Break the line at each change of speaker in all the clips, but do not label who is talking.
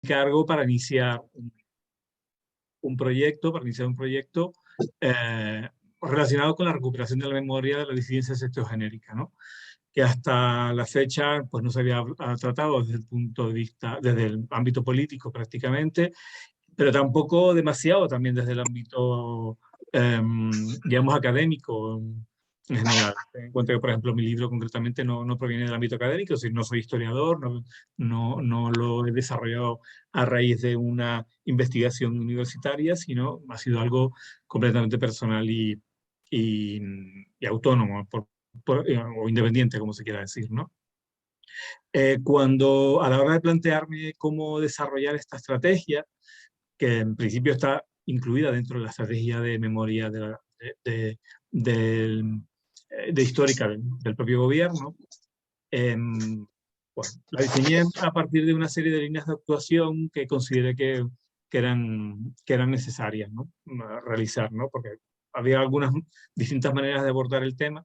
cargo para iniciar un proyecto, relacionado con la recuperación de la memoria de la disidencia sexogenérica, ¿no? Que hasta la fecha pues, no se había tratado desde el punto de vista, desde el ámbito político prácticamente, pero tampoco demasiado también desde el ámbito, digamos, académico en general. En cuanto que, por ejemplo, mi libro concretamente no proviene del ámbito académico, es decir, no soy historiador, no lo he desarrollado a raíz de una investigación universitaria, sino ha sido algo completamente personal y autónomo, o independiente, como se quiera decir, ¿no? Cuando a la hora de plantearme cómo desarrollar esta estrategia, que en principio está incluida dentro de la estrategia de memoria del- de histórica del propio gobierno, bueno, la diseñé a partir de una serie de líneas de actuación que consideré que eran necesarias, ¿no? Realizar, ¿no? Porque había algunas distintas maneras de abordar el tema,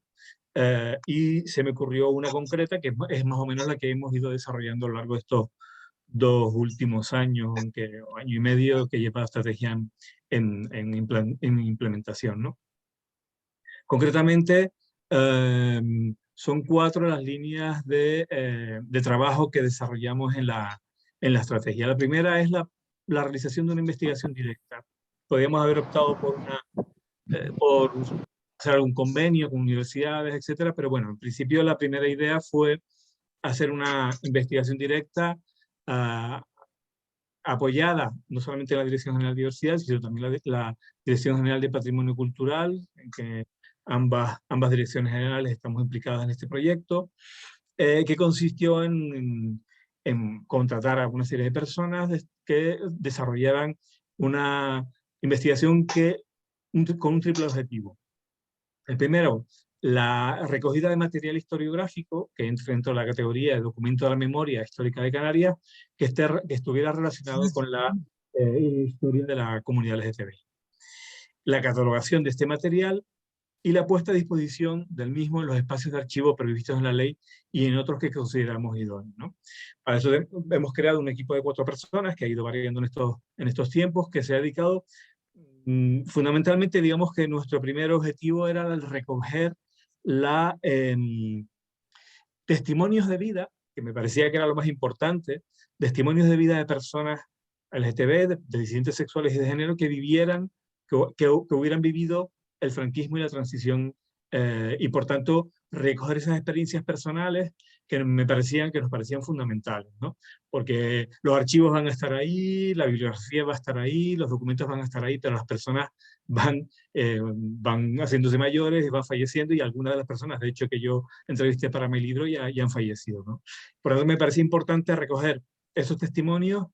y se me ocurrió una concreta que es más o menos la que hemos ido desarrollando a lo largo de estos 2 últimos años, o año y medio que lleva la estrategia en implementación, ¿no? Concretamente, son 4 las líneas de trabajo que desarrollamos en la estrategia. La primera es la realización de una investigación directa. Podríamos haber optado por hacer algún convenio con universidades, etcétera, pero bueno, en principio la primera idea fue hacer una investigación directa, ah, apoyada no solamente en la Dirección General de Diversidad, sino también la Dirección General de Patrimonio Cultural, en que ambas direcciones generales estamos implicadas en este proyecto, que consistió en contratar a una serie de personas que desarrollaran una investigación con un triple objetivo. El primero, la recogida de material historiográfico, que entra dentro de la categoría de documento de la memoria histórica de Canarias, que estuviera relacionado con la historia de la comunidad LGTBI. La catalogación de este material y la puesta a disposición del mismo en los espacios de archivo previstos en la ley y en otros que consideramos idóneos, ¿no? Para eso hemos creado un equipo de 4 personas que ha ido variando en estos tiempos, que se ha dedicado fundamentalmente, digamos que nuestro primer objetivo era el recoger testimonios de vida, que me parecía que era lo más importante, testimonios de vida de personas LGTB, de disidentes sexuales y de género que vivieran, que hubieran vivido el franquismo y la transición, y por tanto recoger esas experiencias personales que nos parecían fundamentales, ¿no? Porque los archivos van a estar ahí, la bibliografía va a estar ahí, los documentos van a estar ahí, pero las personas van haciéndose mayores y van falleciendo, y algunas de las personas, de hecho, que yo entrevisté para mi libro ya han fallecido, ¿no? Por eso me parece importante recoger esos testimonios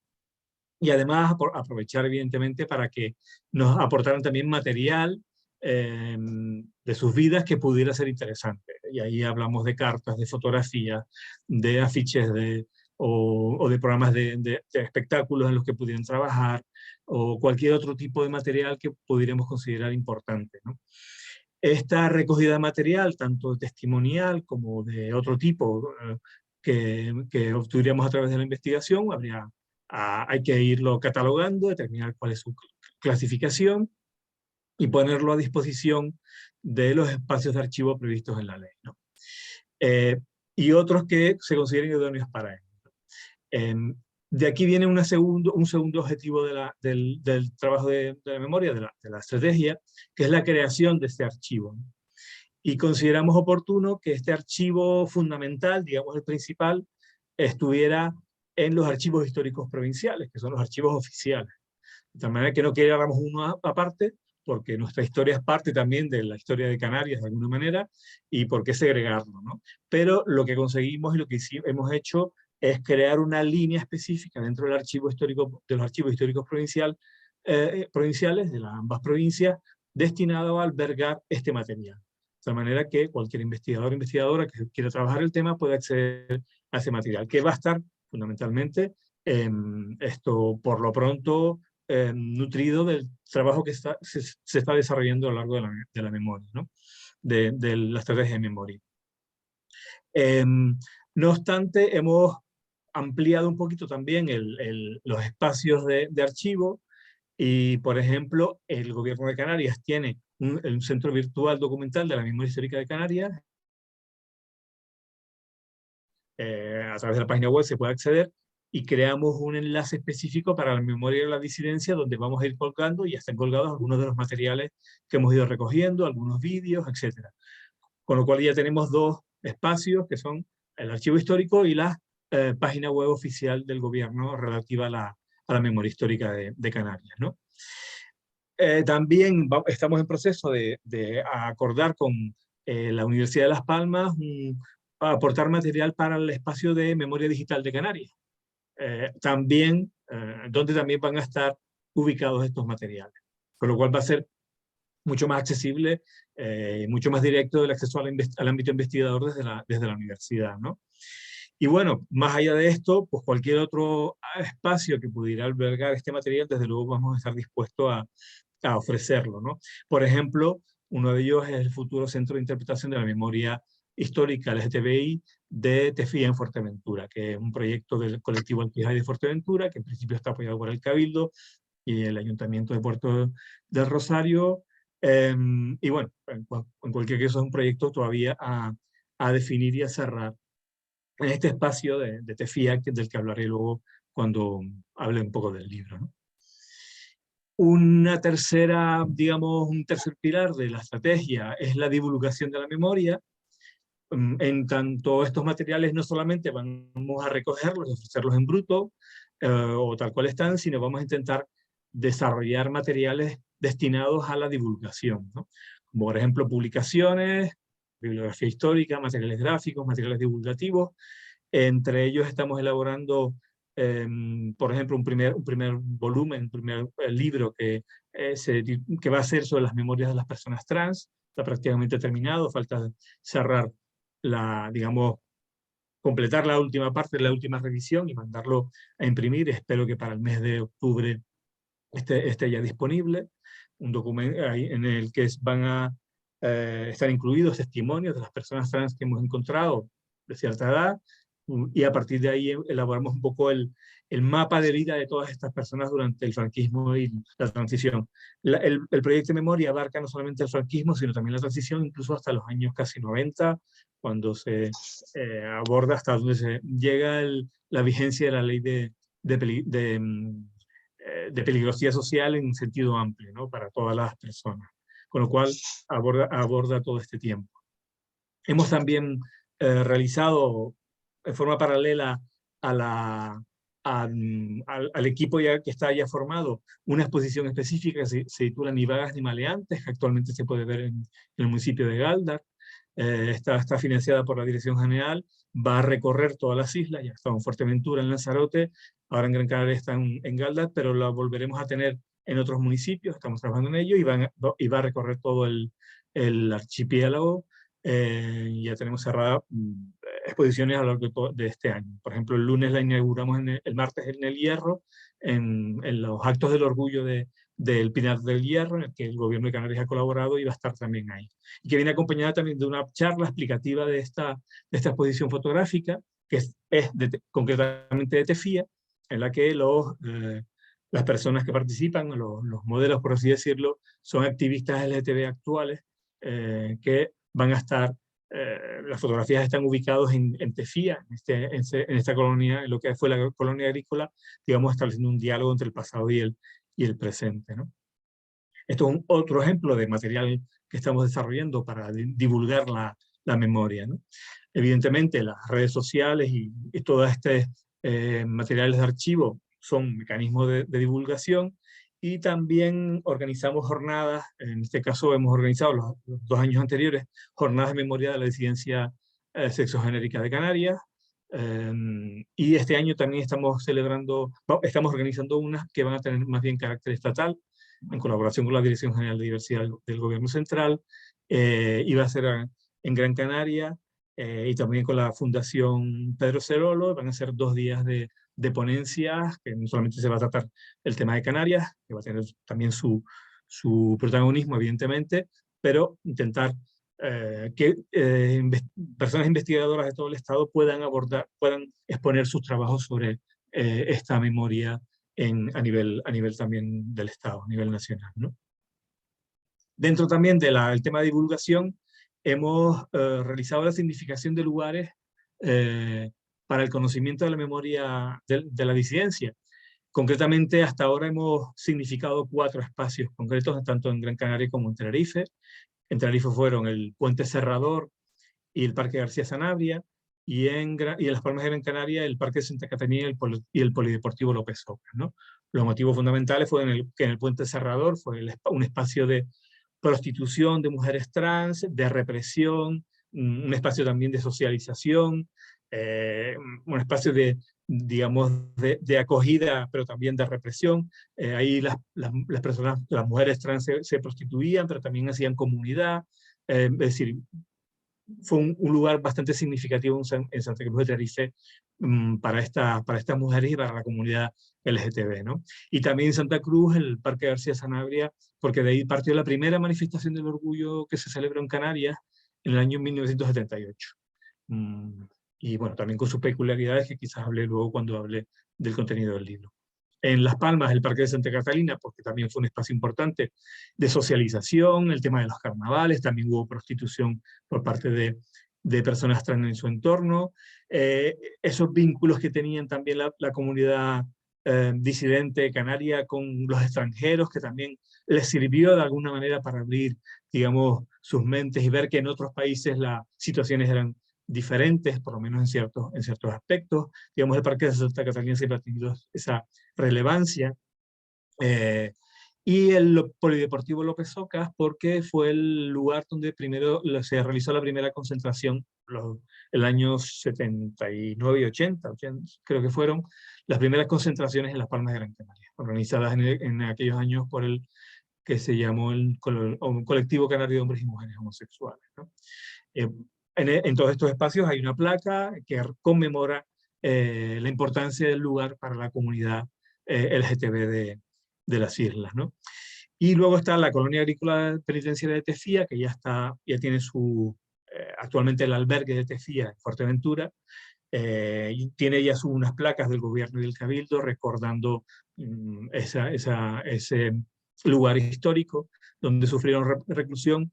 y además aprovechar, evidentemente, para que nos aportaran también material de sus vidas que pudiera ser interesante. Y ahí hablamos de cartas, de fotografías, de afiches, o de programas de espectáculos en los que pudieran trabajar, o cualquier otro tipo de material que pudiéramos considerar importante, ¿no? Esta recogida de material, tanto testimonial como de otro tipo, que obtendríamos a través de la investigación, hay que irlo catalogando, determinar cuál es su clasificación y ponerlo a disposición de los espacios de archivo previstos en la ley, ¿no? Y otros que se consideren idóneos para él. De aquí viene un segundo objetivo del trabajo de la memoria, de la estrategia, que es la creación de este archivo, ¿no? Y consideramos oportuno que este archivo fundamental, digamos el principal, estuviera en los archivos históricos provinciales, que son los archivos oficiales. De tal manera que no quedáramos uno aparte, porque nuestra historia es parte también de la historia de Canarias de alguna manera, y por qué segregarlo, ¿no? Pero lo que conseguimos y lo que hemos hecho es crear una línea específica dentro del archivo histórico, de los archivos históricos provinciales de ambas provincias, destinado a albergar este material. De tal manera que cualquier investigador o investigadora que quiera trabajar el tema puede acceder a ese material, que va a estar fundamentalmente por lo pronto nutrido del trabajo que se está desarrollando a lo largo de la memoria, ¿no? de la estrategia de memoria. No obstante, hemos ampliado un poquito también los espacios de archivo y, por ejemplo, el Gobierno de Canarias tiene un centro virtual documental de la memoria histórica de Canarias. A través de la página web se puede acceder y creamos un enlace específico para la memoria de la disidencia donde vamos a ir colgando y ya están colgados algunos de los materiales que hemos ido recogiendo, algunos vídeos, etc. Con lo cual ya tenemos dos espacios que son el archivo histórico y la página web oficial del gobierno relativa a la memoria histórica de Canarias, ¿no? También estamos en proceso de acordar con la Universidad de Las Palmas aportar material para el espacio de memoria digital de Canarias. Donde también van a estar ubicados estos materiales. Con lo cual va a ser mucho más accesible, mucho más directo el acceso al ámbito investigador desde la universidad, ¿no? Y bueno, más allá de esto, pues cualquier otro espacio que pudiera albergar este material, desde luego vamos a estar dispuestos a ofrecerlo, ¿no? Por ejemplo, uno de ellos es el futuro Centro de Interpretación de la Memoria Histórica LGTBI de TEFIA en Fuerteventura, que es un proyecto del colectivo Alquijay de Fuerteventura, que en principio está apoyado por el Cabildo y el Ayuntamiento de Puerto del Rosario. Y bueno, en cualquier caso es un proyecto todavía a definir y a cerrar en este espacio de TEFIA, del que hablaré luego cuando hable un poco del libro, ¿no? Una tercera, digamos, un tercer pilar de la estrategia es la divulgación de la memoria. En tanto, estos materiales no solamente vamos a recogerlos y ofrecerlos en bruto o tal cual están, sino vamos a intentar desarrollar materiales destinados a la divulgación, ¿no? Como por ejemplo publicaciones, bibliografía histórica, materiales gráficos, materiales divulgativos. Entre ellos estamos elaborando, por ejemplo, un primer volumen, un primer libro que va a ser sobre las memorias de las personas trans. Está prácticamente terminado, falta cerrar digamos, completar la última parte, la última revisión y mandarlo a imprimir. Espero que para el mes de octubre esté ya disponible. Un documento en el que van a estar incluidos testimonios de las personas trans que hemos encontrado de cierta edad, y a partir de ahí elaboramos un poco el mapa de vida de todas estas personas durante el franquismo y la transición. El proyecto de memoria abarca no solamente el franquismo, sino también la transición, incluso hasta los años casi 90, cuando se aborda hasta donde se llega la vigencia de la ley de peligrosidad social en sentido amplio, ¿no? Para todas las personas. Con lo cual aborda todo este tiempo. Hemos también realizado de forma paralela al equipo que está ya formado una exposición específica que se titula Ni vagas ni maleantes, que actualmente se puede ver en el municipio de Galdar. Está financiada por la Dirección General, va a recorrer todas las islas, ya está en Fuerteventura, en Lanzarote, ahora en Gran Canaria está en Galdar, pero la volveremos a tener en otros municipios, estamos trabajando en ello, y va a recorrer todo el archipiélago. Ya tenemos cerradas exposiciones a lo largo de este año. Por ejemplo, el lunes la inauguramos, el martes en el Hierro, en los actos del orgullo del Pinar del Hierro, en el que el gobierno de Canarias ha colaborado y va a estar también ahí. Y que viene acompañada también de una charla explicativa de esta exposición fotográfica, que es concretamente de TEFIA, en la que las personas que participan, los modelos, por así decirlo, son activistas LGTB actuales que van a estar, las fotografías están ubicadas en TEFIA, en esta colonia, en lo que fue la colonia agrícola, digamos, estableciendo un diálogo entre el pasado y el presente, ¿no? Esto es otro ejemplo de material que estamos desarrollando para divulgar la memoria, ¿no? Evidentemente, las redes sociales y todos estos materiales de archivo son mecanismos de divulgación, y también organizamos jornadas. En este caso hemos organizado los 2 años anteriores jornadas de memoria de la disidencia sexogenérica de Canarias, y este año también estamos organizando unas que van a tener más bien carácter estatal, en colaboración con la Dirección General de Diversidad del Gobierno Central, y va a ser en Gran Canaria, y también con la Fundación Pedro Cerolo. Van a ser 2 días de ponencias, que no solamente se va a tratar el tema de Canarias, que va a tener también su protagonismo, evidentemente, pero intentar que personas investigadoras de todo el Estado puedan exponer sus trabajos sobre esta memoria a nivel también del Estado, a nivel nacional, ¿no? Dentro también del tema de divulgación, hemos realizado la significación de lugares para el conocimiento de la memoria de la disidencia. Concretamente, hasta ahora hemos significado 4 espacios concretos, tanto en Gran Canaria como en Tenerife. En Tenerife fueron el Puente Serrador y el Parque García Sanabria, y en Las Palmas de Gran Canaria el Parque de Santa Catalina y el Polideportivo López Ocas, ¿no? Los motivos fundamentales fueron que en el Puente Serrador fue un espacio de prostitución de mujeres trans, de represión, un espacio también de socialización, un espacio digamos, de acogida, pero también de represión. Ahí las personas, las mujeres trans se prostituían, pero también hacían comunidad. Es decir, fue un lugar bastante significativo en Santa Cruz de Tenerife para estas mujeres y para la comunidad LGTB, ¿no? Y también en Santa Cruz, el Parque García Sanabria, porque de ahí partió la primera manifestación del orgullo que se celebró en Canarias en el año 1978. Y bueno, también con sus peculiaridades que quizás hablé luego cuando hablé del contenido del libro. En Las Palmas, el Parque de Santa Catalina, porque también fue un espacio importante de socialización, el tema de los carnavales, también hubo prostitución por parte de personas trans en su entorno, esos vínculos que tenían también la comunidad disidente canaria con los extranjeros, que también les sirvió de alguna manera para abrir, digamos, sus mentes y ver que en otros países las situaciones eran diferentes, por lo menos en ciertos aspectos. Digamos, el Parque de Santa Catalina siempre ha tenido esa relevancia. Y el Polideportivo López Ocas, porque fue el lugar donde primero se realizó la primera concentración, el año 79 y 80, creo que fueron las primeras concentraciones en Las Palmas de Gran Canaria, organizadas en aquellos años por el que se llamó el Colectivo Canario de Hombres y Mujeres Homosexuales, ¿no? En todos estos espacios hay una placa que conmemora la importancia del lugar para la comunidad LGTB de las islas, ¿no? Y luego está la colonia agrícola penitenciaria de Tefía, que ya tiene actualmente el albergue de Tefía en Fuerteventura, y tiene ya unas placas del gobierno y del cabildo recordando ese lugar histórico donde sufrieron reclusión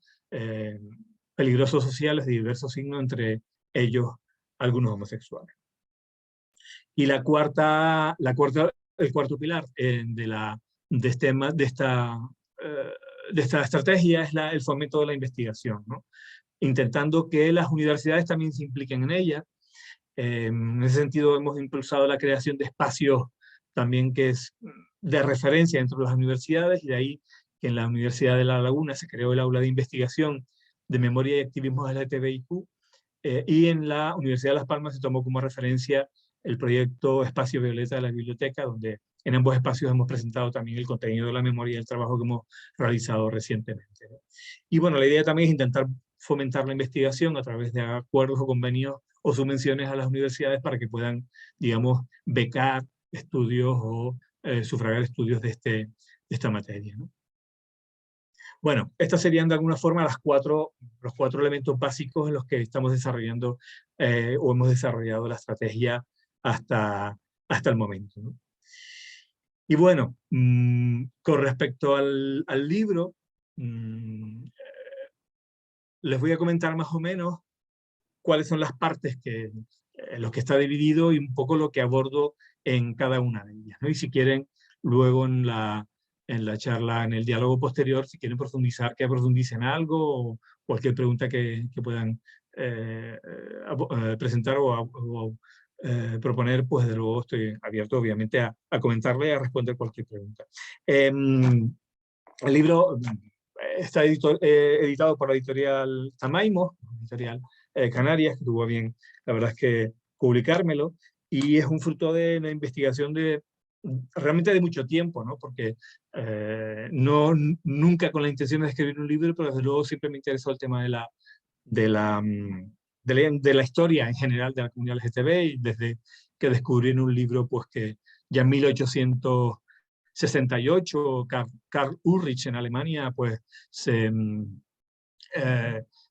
peligrosos sociales de diversos signos, entre ellos algunos homosexuales. Y el cuarto pilar de esta estrategia es el fomento de la investigación, ¿no? Intentando que las universidades también se impliquen en ella. En ese sentido hemos impulsado la creación de espacios también que es de referencia dentro de las universidades, y de ahí que en la Universidad de La Laguna se creó el aula de investigación de memoria y activismo LGTBIQ, y en la Universidad de Las Palmas se tomó como referencia el proyecto Espacio Violeta de la biblioteca, donde en ambos espacios hemos presentado también el contenido de la memoria y el trabajo que hemos realizado recientemente, ¿no? Y bueno, la idea también es intentar fomentar la investigación a través de acuerdos o convenios o subvenciones a las universidades para que puedan, digamos, becar estudios o sufragar estudios de esta materia, ¿no? Bueno, estas serían de alguna forma los 4 elementos básicos en los que estamos desarrollando o hemos desarrollado la estrategia hasta el momento, ¿no? Y bueno, con respecto al libro, les voy a comentar más o menos cuáles son las partes en los que está dividido y un poco lo que abordo en cada una de ellas, ¿no? Y si quieren, luego en la charla, en el diálogo posterior, si quieren profundizar, que profundicen algo o cualquier pregunta que puedan presentar o proponer, pues de luego estoy abierto obviamente a comentarle y a responder cualquier pregunta. El libro está editado por la editorial Tamaimo, editorial Canarias, que tuvo bien, la verdad es que publicármelo, y es un fruto de la investigación realmente de mucho tiempo, ¿no? Porque nunca con la intención de escribir un libro, pero desde luego siempre me interesó el tema de la historia en general de la comunidad LGTB, y desde que descubrí en un libro pues que ya en 1868 Karl Ulrich en Alemania pues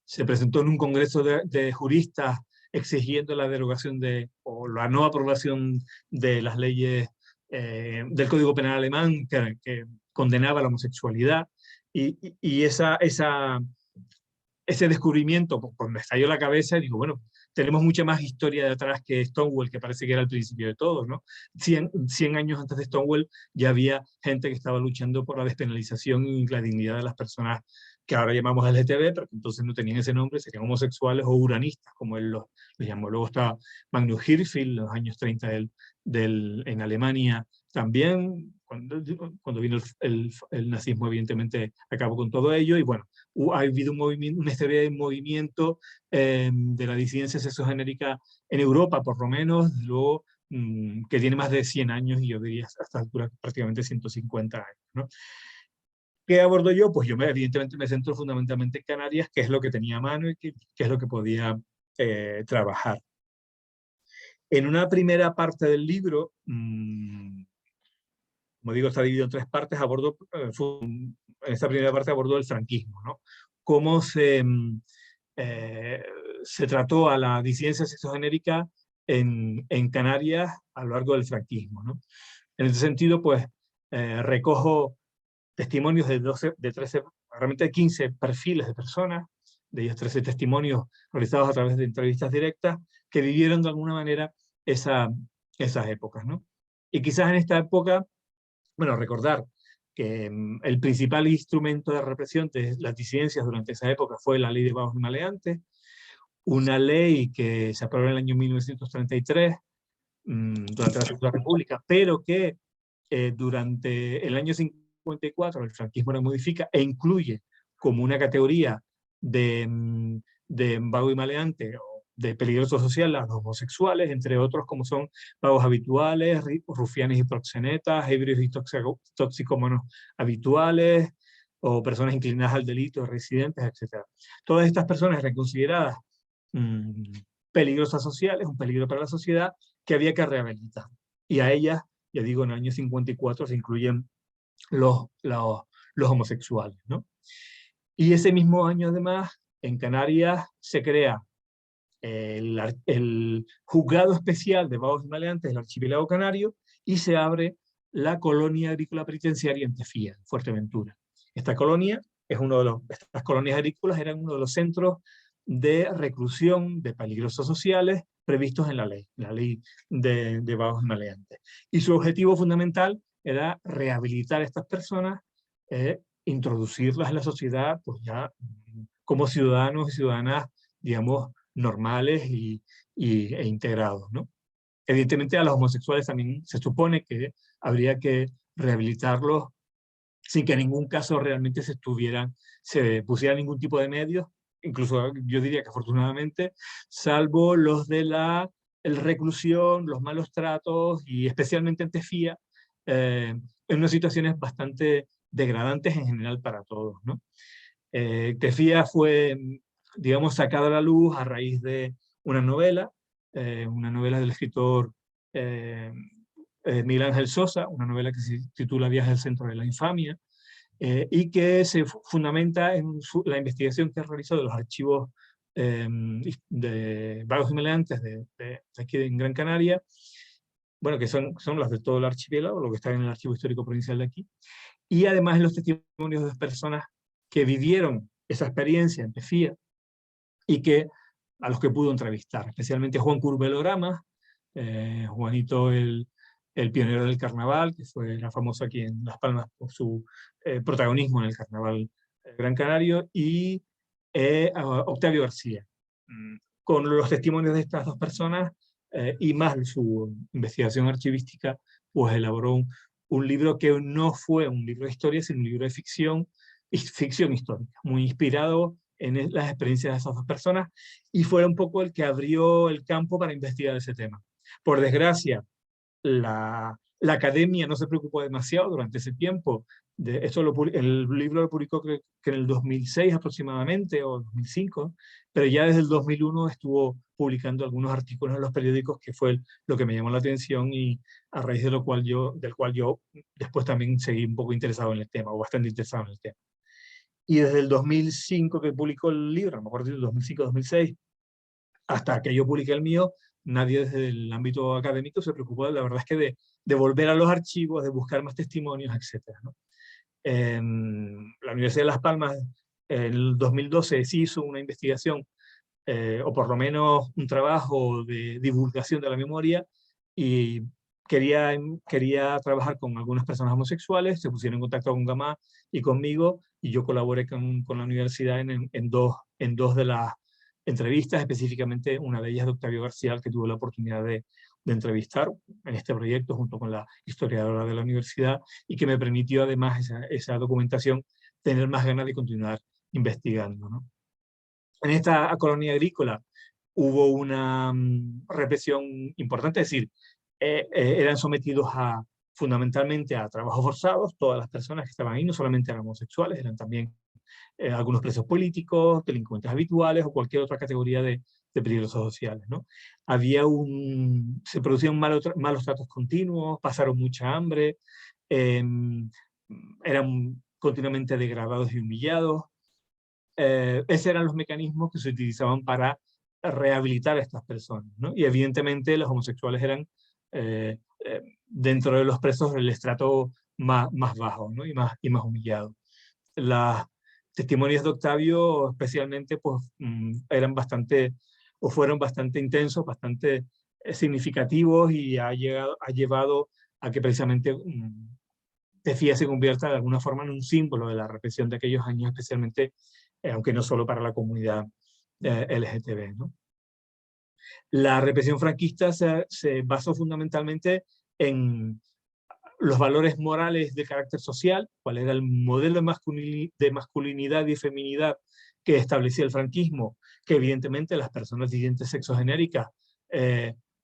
se presentó en un congreso de juristas exigiendo la derogación o la no aprobación de las leyes del Código Penal alemán que condenaba la homosexualidad, y ese descubrimiento, pues me estalló la cabeza y digo, bueno, tenemos mucha más historia detrás que Stonewall, que parece que era el principio de todo, ¿no? 100 años antes de Stonewall ya había gente que estaba luchando por la despenalización y la dignidad de las personas que ahora llamamos LGTB, pero que entonces no tenían ese nombre, serían homosexuales o uranistas, como él los llamó. Luego está Magnus Hirschfeld, en los años 30 en Alemania también, cuando vino el nazismo, evidentemente acabó con todo ello, y bueno, ha habido un movimiento, una historia de movimiento de la disidencia sexogenérica en Europa, por lo menos, luego, que tiene más de 100 años, y yo diría hasta esta altura prácticamente 150 años, ¿no? ¿Qué abordo yo? Pues yo evidentemente me centro fundamentalmente en Canarias, que es lo que tenía a mano y que es lo que podía trabajar. En una primera parte del libro, como digo, está dividido en 3 partes, en esta primera parte abordo el franquismo, ¿no? Cómo se trató a la disidencia sexogenérica en Canarias a lo largo del franquismo, ¿no? En ese sentido, pues, recojo testimonios de 13, realmente 15 perfiles de personas, de ellos 13 testimonios realizados a través de entrevistas directas, que vivieron de alguna manera esas épocas, ¿no? Y quizás en esta época, bueno, recordar que el principal instrumento de represión de las disidencias durante esa época fue la ley de vagos y maleantes, una ley que se aprobó en el año 1933, durante la Segunda República, pero que durante el año 54 el franquismo la modifica e incluye como una categoría de vago y maleante o de peligroso social a los homosexuales, entre otros como son vagos habituales, rufianes y proxenetas, ebrios y toxicómanos habituales, o personas inclinadas al delito, residentes, etc. Todas estas personas eran consideradas peligrosas sociales, un peligro para la sociedad, que había que rehabilitar. Y a ellas, ya digo, en el año 54 se incluyen los homosexuales, ¿no? Y ese mismo año, además, en Canarias se crea el Juzgado Especial de Vagos y Maleantes del Archipiélago Canario, y se abre la colonia agrícola penitenciaria en Tefía, Fuerteventura. Esta colonia estas colonias agrícolas eran uno de los centros de reclusión de peligrosos sociales previstos en la ley de vagos y maleantes. Y su objetivo fundamental era rehabilitar a estas personas, introducirlas en la sociedad, pues ya como ciudadanos y ciudadanas, digamos, normales e integrados, ¿no? Evidentemente a los homosexuales también se supone que habría que rehabilitarlos sin que en ningún caso realmente se pusiera ningún tipo de medios, incluso yo diría que afortunadamente, salvo los de el reclusión, los malos tratos, y especialmente en Tefía, en unas situaciones bastante degradantes en general para todos, ¿no? Tefía fue, digamos, sacada a la luz a raíz de una novela del escritor Miguel Ángel Sosa, una novela que se titula Viaje al centro de la infamia, y que se fundamenta en la investigación que ha realizado de los archivos de vagos y maleantes de aquí en Gran Canaria, bueno, que son las de todo el archipiélago, lo que está en el Archivo Histórico Provincial de aquí, y además en los testimonios de personas que vivieron esa experiencia en Tefía y a los que pudo entrevistar, especialmente Juan Curbelorama, Juanito el pionero del carnaval, que era famoso aquí en Las Palmas por su protagonismo en el carnaval Gran Canario, y Octavio García. Con los testimonios de estas 2 personas y más su investigación archivística, pues elaboró un libro que no fue un libro de historia, sino un libro de ficción histórica, muy inspirado en las experiencias de esas 2 personas, y fue un poco el que abrió el campo para investigar ese tema. Por desgracia, la academia no se preocupó demasiado durante ese tiempo. El libro lo publicó creo que en el 2006 aproximadamente, o 2005, pero ya desde el 2001 estuvo publicando algunos artículos en los periódicos, que fue lo que me llamó la atención, y a raíz del cual yo después también seguí un poco interesado en el tema, o bastante interesado en el tema. Y desde el 2005 que publicó el libro, no me acuerdo si 2005-2006, hasta que yo publiqué el mío, nadie desde el ámbito académico se preocupó, la verdad es que de volver a los archivos, de buscar más testimonios, etc., ¿no? En la Universidad de Las Palmas, en el 2012, se hizo una investigación, o por lo menos un trabajo de divulgación de la memoria, y quería trabajar con algunas personas homosexuales, se pusieron en contacto con Gamá y conmigo, y yo colaboré con la universidad en dos de las entrevistas, específicamente una de ellas de Octavio García, que tuve la oportunidad de entrevistar en este proyecto junto con la historiadora de la universidad, y que me permitió además esa documentación tener más ganas de continuar investigando, ¿no? En esta colonia agrícola hubo una represión importante, es decir, eran sometidos fundamentalmente a trabajos forzados todas las personas que estaban ahí, no solamente eran homosexuales, eran también algunos presos políticos, delincuentes habituales o cualquier otra categoría de peligrosos sociales, ¿no? Se producían malos tratos continuos, pasaron mucha hambre, eh, eran continuamente degradados y humillados. Esos eran los mecanismos que se utilizaban para rehabilitar a estas personas, ¿no? Y evidentemente los homosexuales eran, dentro de los presos, el estrato más bajo, ¿no? Y más humillado. Los testimonios de Octavio especialmente pues, eran bastante, o fueron bastante intensos, bastante significativos, y ha llevado a que precisamente Tefía se convierta de alguna forma en un símbolo de la represión de aquellos años, especialmente, aunque no solo para la comunidad LGTB, ¿no? La represión franquista se basó fundamentalmente en los valores morales de carácter social, cuál era el modelo de masculinidad y feminidad que establecía el franquismo, que evidentemente las personas de siguientes sexogenéricas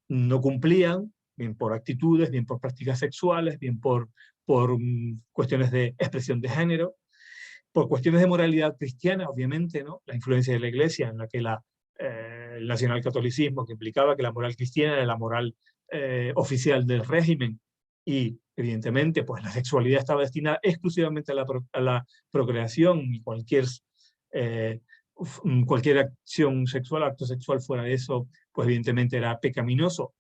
no cumplían, bien por actitudes, bien por prácticas sexuales, bien por cuestiones de expresión de género, por cuestiones de moralidad cristiana, obviamente, ¿no? La influencia de la Iglesia, en la que el nacionalcatolicismo, que implicaba que la moral cristiana era la moral oficial del régimen, y evidentemente pues la sexualidad estaba destinada exclusivamente a la procreación, y eh, cualquier acción sexual, acto sexual fuera de eso, pues evidentemente era pecaminoso,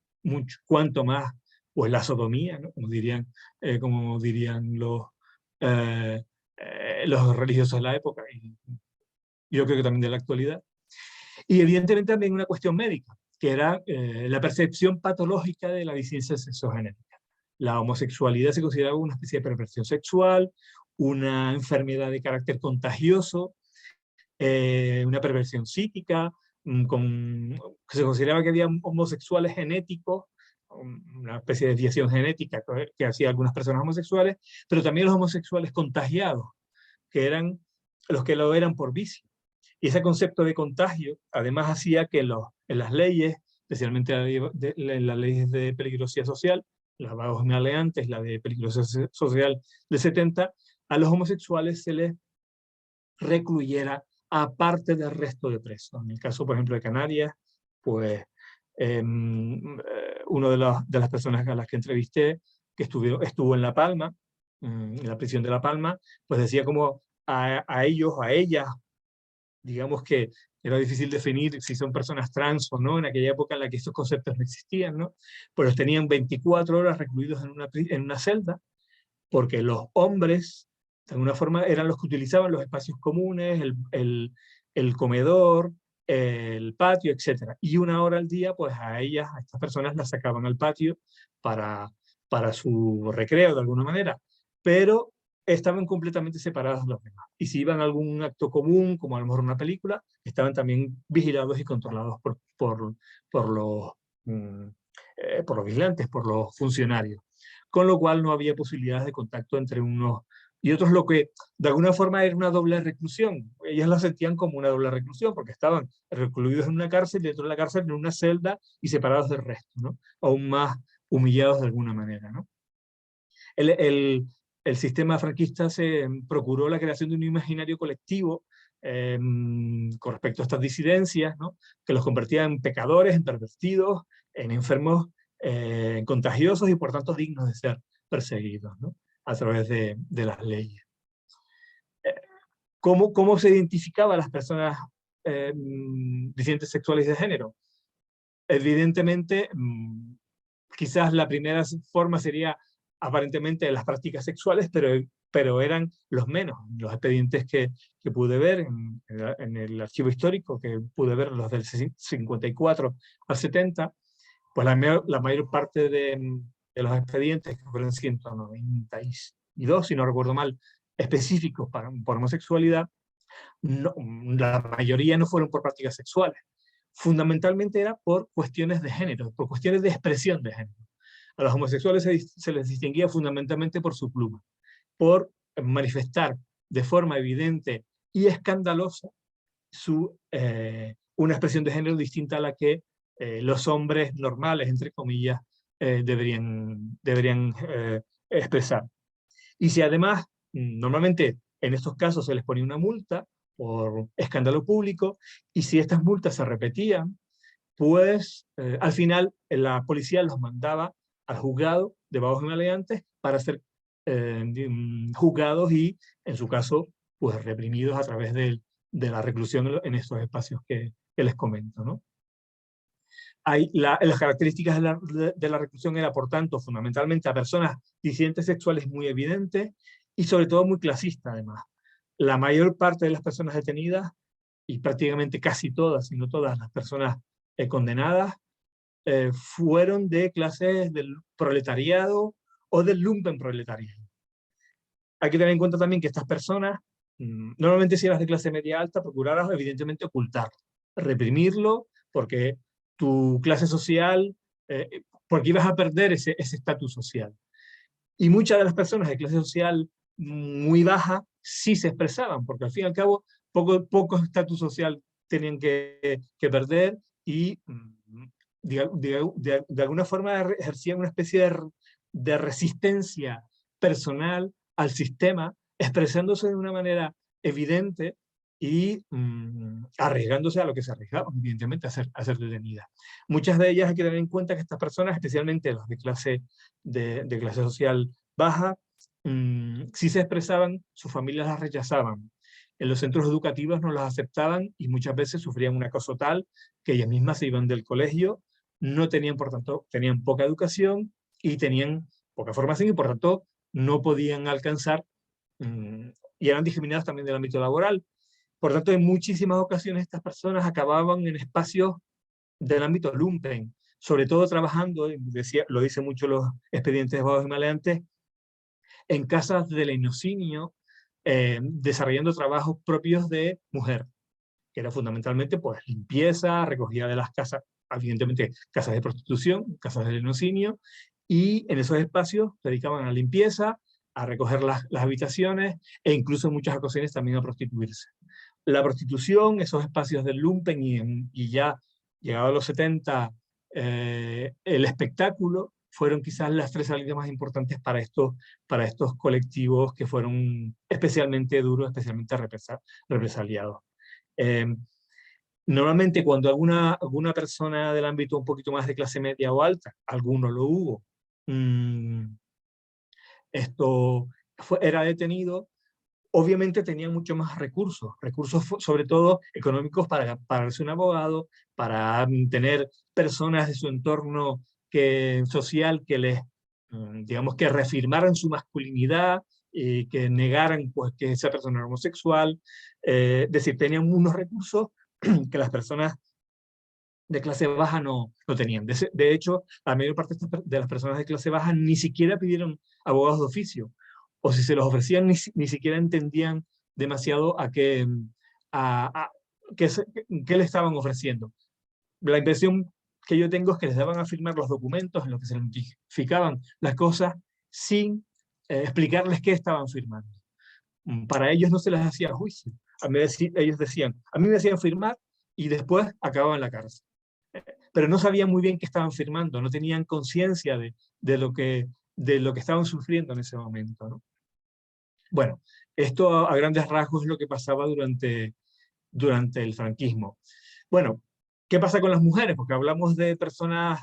cuanto más pues la sodomía, ¿no? Como dirían los religiosos de la época, y yo creo que también de la actualidad. Y evidentemente también una cuestión médica, que era la percepción patológica de la disidencia sexogenérica. La homosexualidad se consideraba una especie de perversión sexual, una enfermedad de carácter contagioso, una perversión psíquica, que se consideraba que había homosexuales genéticos, una especie de desviación genética que hacía algunas personas homosexuales, pero también los homosexuales contagiados, que eran los que lo eran por vicio. Y ese concepto de contagio, además, hacía que en las leyes, especialmente en las leyes de peligrosidad social, las más maleantes, la de peligrosidad social del 70, a los homosexuales se les recluyera aparte del resto de presos. En el caso, por ejemplo, de Canarias, pues una de las personas a las que entrevisté, que estuvo en La Palma, en la prisión de La Palma, pues decía como a ellos, a ellas, digamos que era difícil definir si son personas trans o no, en aquella época en la que estos conceptos no existían, ¿no? Pues tenían 24 horas recluidos en una celda, porque los hombres, de alguna forma, eran los que utilizaban los espacios comunes, el comedor, el patio, etc. Y una hora al día, pues a estas personas las sacaban al patio para, para su recreo, de alguna manera. Pero estaban completamente separados de los demás. Y si iban a algún acto común, como a lo mejor una película, estaban también vigilados y controlados por los, mm, por los vigilantes, por los funcionarios. Con lo cual no había posibilidades de contacto entre unos y otros, lo que de alguna forma era una doble reclusión. Ellas la sentían como una doble reclusión, porque estaban recluidos en una cárcel, dentro de la cárcel en una celda y separados del resto, ¿no? Aún más humillados de alguna manera, ¿no? El, el, el sistema franquista se procuró la creación de un imaginario colectivo con respecto a estas disidencias, ¿no? Que los convertía en pecadores, en pervertidos, en enfermos contagiosos y por tanto dignos de ser perseguidos, ¿no? A través de las leyes. ¿Cómo se identificaba a las personas disidentes sexuales y de género? Evidentemente, quizás la primera forma sería aparentemente las prácticas sexuales, pero eran los menos. Los expedientes que pude ver en el archivo histórico, que pude ver los del 54 al 70, pues la mayor parte de los expedientes, que fueron 192, si no recuerdo mal, específicos por homosexualidad, no, la mayoría no fueron por prácticas sexuales. Fundamentalmente era por cuestiones de género, por cuestiones de expresión de género. A los homosexuales se les distinguía fundamentalmente por su pluma, por manifestar de forma evidente y escandalosa una expresión de género distinta a la que los hombres normales, entre comillas, deberían expresar. Y si además, normalmente en estos casos se les ponía una multa por escándalo público, y si estas multas se repetían, pues al final la policía los mandaba al juzgado de vagos y maleantes para ser juzgados y, en su caso, pues reprimidos a través de la reclusión en estos espacios que les comento, ¿no? Las características de la reclusión era, por tanto, fundamentalmente a personas disidentes sexuales muy evidentes y sobre todo muy clasista, además. La mayor parte de las personas detenidas, y prácticamente casi todas, si no todas las personas condenadas, fueron de clases del proletariado o del lumpenproletariado. Hay que tener en cuenta también que estas personas, normalmente si eras de clase media alta, procurarás evidentemente ocultarlo, reprimirlo, porque tu clase social, porque ibas a perder ese estatus social. Y muchas de las personas de clase social muy baja sí se expresaban, porque al fin y al cabo poco estatus social tenían que perder y de alguna forma ejercían una especie de resistencia personal al sistema, expresándose de una manera evidente y arriesgándose a lo que se arriesgaban, evidentemente, a ser detenidas. Muchas de ellas hay que tener en cuenta que estas personas, especialmente las de clase social baja, si se expresaban, sus familias las rechazaban. En los centros educativos no las aceptaban y muchas veces sufrían un acoso tal que ellas mismas se iban del colegio, no tenían, por tanto, tenían poca educación y tenían poca formación y por tanto no podían alcanzar y eran discriminadas también del ámbito laboral. Por tanto, en muchísimas ocasiones estas personas acababan en espacios del ámbito lumpen, sobre todo trabajando, lo dicen mucho los expedientes de vagos y maleantes, en casas de lenocinio, desarrollando trabajos propios de mujer, que era fundamentalmente pues, limpieza, recogida de las casas, evidentemente casas de prostitución, casas de lenocinio, y en esos espacios se dedicaban a la limpieza, a recoger las habitaciones e incluso en muchas ocasiones también a prostituirse. La prostitución, esos espacios del lumpen y ya llegado a los 70, el espectáculo, fueron quizás las tres salidas más importantes para estos colectivos que fueron especialmente duros, especialmente represaliados. Normalmente cuando alguna persona del ámbito un poquito más de clase media o alta, alguno lo hubo, era detenido, obviamente tenían mucho más recursos sobre todo económicos para pagarse un abogado, para tener personas de su entorno social que les, digamos, que reafirmaran su masculinidad, que negaran pues, que esa persona era homosexual, es decir, tenían unos recursos que las personas de clase baja no tenían. De hecho, la mayor parte de las personas de clase baja ni siquiera pidieron abogados de oficio, o si se los ofrecían ni siquiera entendían demasiado qué le estaban ofreciendo. La impresión que yo tengo es que les daban a firmar los documentos en los que se notificaban las cosas sin explicarles qué estaban firmando. Para ellos no se les hacía juicio. Ellos decían, a mí me hacían firmar y después acababan en la cárcel. Pero no sabían muy bien qué estaban firmando, no tenían conciencia de lo que estaban sufriendo en ese momento, ¿no? Bueno, esto a grandes rasgos es lo que pasaba durante el franquismo. Bueno, ¿qué pasa con las mujeres? Porque hablamos de personas,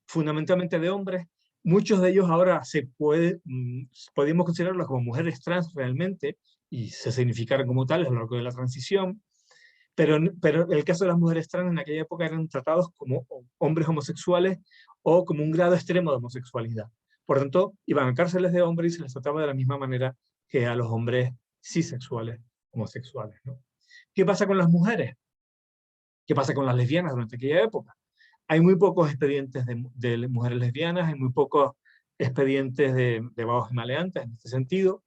fundamentalmente de hombres. Muchos de ellos ahora podemos considerarlos como mujeres trans realmente, y se significaron como tales a lo largo de la transición, pero en el caso de las mujeres trans en aquella época eran tratados como hombres homosexuales o como un grado extremo de homosexualidad. Por tanto, iban a cárceles de hombres y se les trataba de la misma manera que a los hombres cisexuales homosexuales, ¿no? ¿Qué pasa con las mujeres? ¿Qué pasa con las lesbianas durante aquella época? Hay muy pocos expedientes de mujeres lesbianas, hay muy pocos expedientes de vagos y maleantes en este sentido.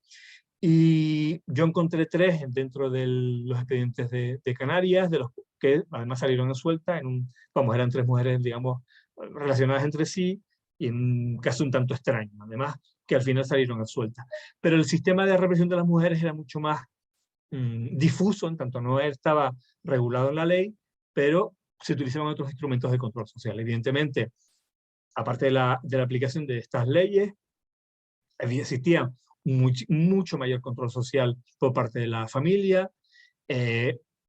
Y yo encontré 3 dentro de los expedientes de Canarias, de los que además salieron a suelta, vamos, eran 3 mujeres, digamos, relacionadas entre sí, y en un caso un tanto extraño, además, que al final salieron a suelta. Pero el sistema de represión de las mujeres era mucho más difuso, en tanto no estaba regulado en la ley, pero se utilizaban otros instrumentos de control social. Evidentemente, aparte de la aplicación de estas leyes, existía mucho mayor control social por parte de la familia,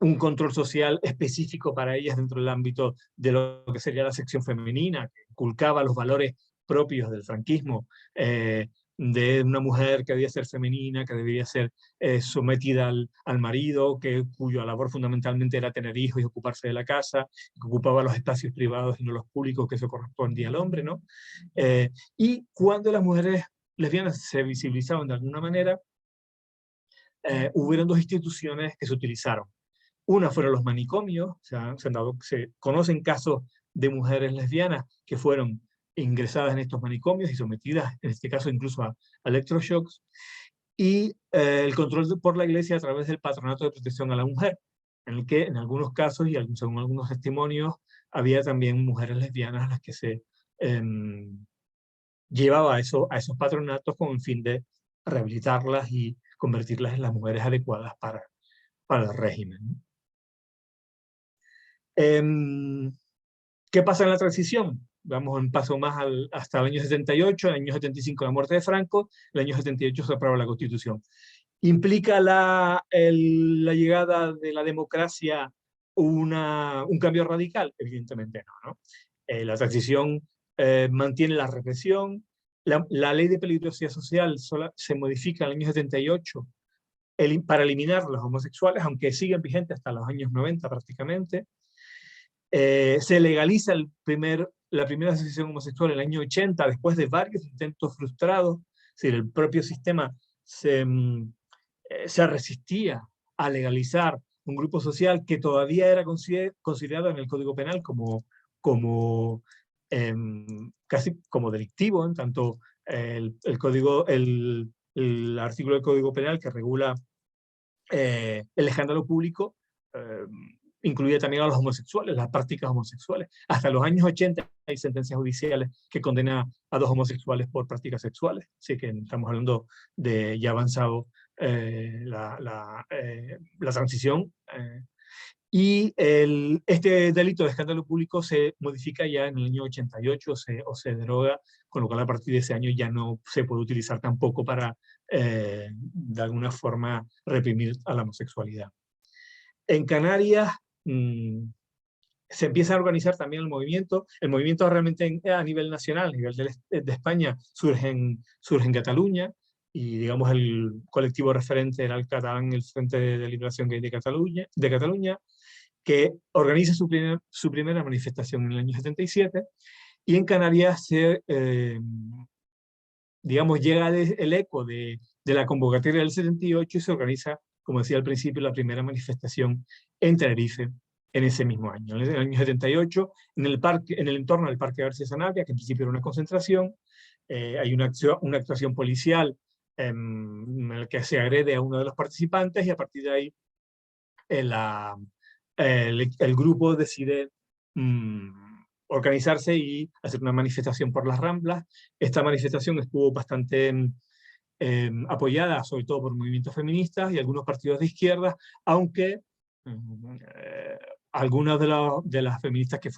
un control social específico para ellas dentro del ámbito de lo que sería la sección femenina, que inculcaba los valores propios del franquismo, de una mujer que debía ser femenina, que debía ser sometida al marido, cuya labor fundamentalmente era tener hijos y ocuparse de la casa, que ocupaba los espacios privados y no los públicos, que eso correspondía al hombre, ¿no? Y cuando las mujeres lesbianas se visibilizaban de alguna manera, hubieron 2 instituciones que se utilizaron. Una fueron los manicomios, se conocen casos de mujeres lesbianas que fueron ingresadas en estos manicomios y sometidas, en este caso incluso a electroshocks, y el control por la Iglesia a través del Patronato de Protección a la Mujer, en el que en algunos casos y según algunos testimonios había también mujeres lesbianas a las que se llevaba a esos patronatos con el fin de rehabilitarlas y convertirlas en las mujeres adecuadas para el régimen. ¿Qué pasa en la transición? Vamos un paso más hasta el año 78, el año 75 la muerte de Franco, el año 78 se aprueba la Constitución. ¿Implica la llegada de la democracia un cambio radical? Evidentemente no, ¿no? La transición mantiene la represión, la ley de peligrosidad social se modifica en el año 78 para eliminar los homosexuales, aunque siguen vigentes hasta los años 90 prácticamente. Se legaliza la primera asociación homosexual en el año 80, después de varios intentos frustrados. Es decir, el propio sistema se resistía a legalizar un grupo social que todavía era considerado en el Código Penal casi como delictivo, en tanto el artículo del Código Penal que regula el escándalo público incluye también a los homosexuales, las prácticas homosexuales. Hasta los años 80 hay sentencias judiciales que condenan a 2 homosexuales por prácticas sexuales, así que estamos hablando de ya avanzado la transición. Y este delito de escándalo público se modifica ya en el año 88 o se deroga, con lo cual a partir de ese año ya no se puede utilizar tampoco para, de alguna forma, reprimir a la homosexualidad. En Canarias se empieza a organizar también el movimiento realmente a nivel nacional, a nivel de España, surge en Cataluña, y digamos el colectivo referente era el catalán, el Frente de Liberación Gay de Cataluña, que organiza su primera manifestación en el año 77, y en Canarias digamos, llega el eco de la convocatoria del 78 y se organiza, como decía al principio, la primera manifestación en Tenerife en ese mismo año. En el año 78, en el entorno del Parque García Sanabria, que en principio era una concentración, hay una actuación policial en la que se agrede a uno de los participantes, y a partir de ahí el grupo decide organizarse y hacer una manifestación por las Ramblas. Esta manifestación estuvo bastante apoyada, sobre todo por movimientos feministas y algunos partidos de izquierda, aunque algunas de las feministas que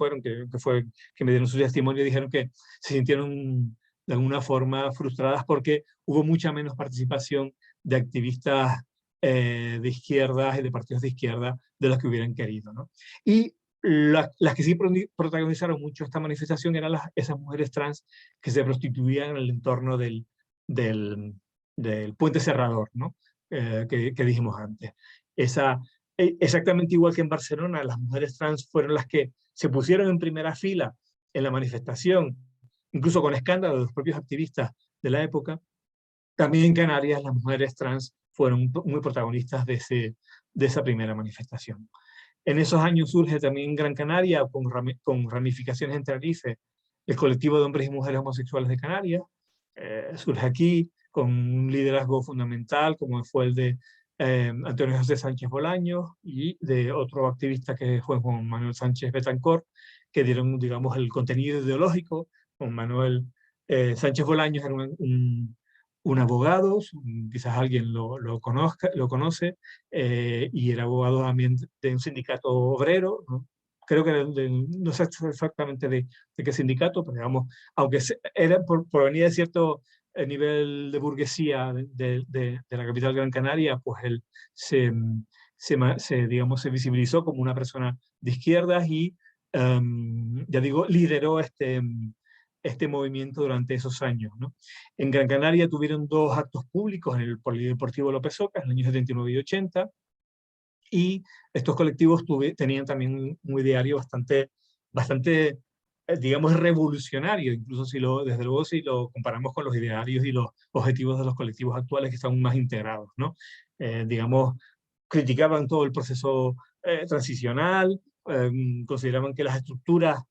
me dieron su testimonio dijeron que se sintieron de alguna forma frustradas porque hubo mucha menos participación de activistas de izquierdas y de partidos de izquierda de los que hubieran querido, ¿no? Y Las que sí protagonizaron mucho esta manifestación eran esas mujeres trans que se prostituían en el entorno del, del puente cerrador, ¿no? Que dijimos antes. Exactamente igual que en Barcelona, las mujeres trans fueron las que se pusieron en primera fila en la manifestación, incluso con escándalo de los propios activistas de la época. También en Canarias las mujeres trans fueron muy protagonistas de esa primera manifestación. En esos años surge también en Gran Canaria, con ramificaciones en Tenerife, el colectivo de hombres y mujeres homosexuales de Canarias. Surge aquí con un liderazgo fundamental, como fue el de Antonio José Sánchez Bolaños y de otro activista que fue Juan Manuel Sánchez Betancor, que dieron, digamos, el contenido ideológico. Juan Manuel Sánchez Bolaños era un abogado, quizás alguien lo conoce, y era abogado también de un sindicato obrero, ¿no? Creo que no sé exactamente de qué sindicato, pero digamos, aunque era venir de cierto nivel de burguesía de la capital Gran Canaria, pues él digamos, se visibilizó como una persona de izquierdas y, ya digo, lideró este movimiento durante esos años, ¿no? En Gran Canaria tuvieron dos actos públicos en el Polideportivo López Oca, en los años 79 y 80, y estos colectivos tenían también un ideario bastante digamos, revolucionario, incluso desde luego si lo comparamos con los idearios y los objetivos de los colectivos actuales que están más integrados, ¿no? Digamos, criticaban todo el proceso transicional, consideraban que las estructuras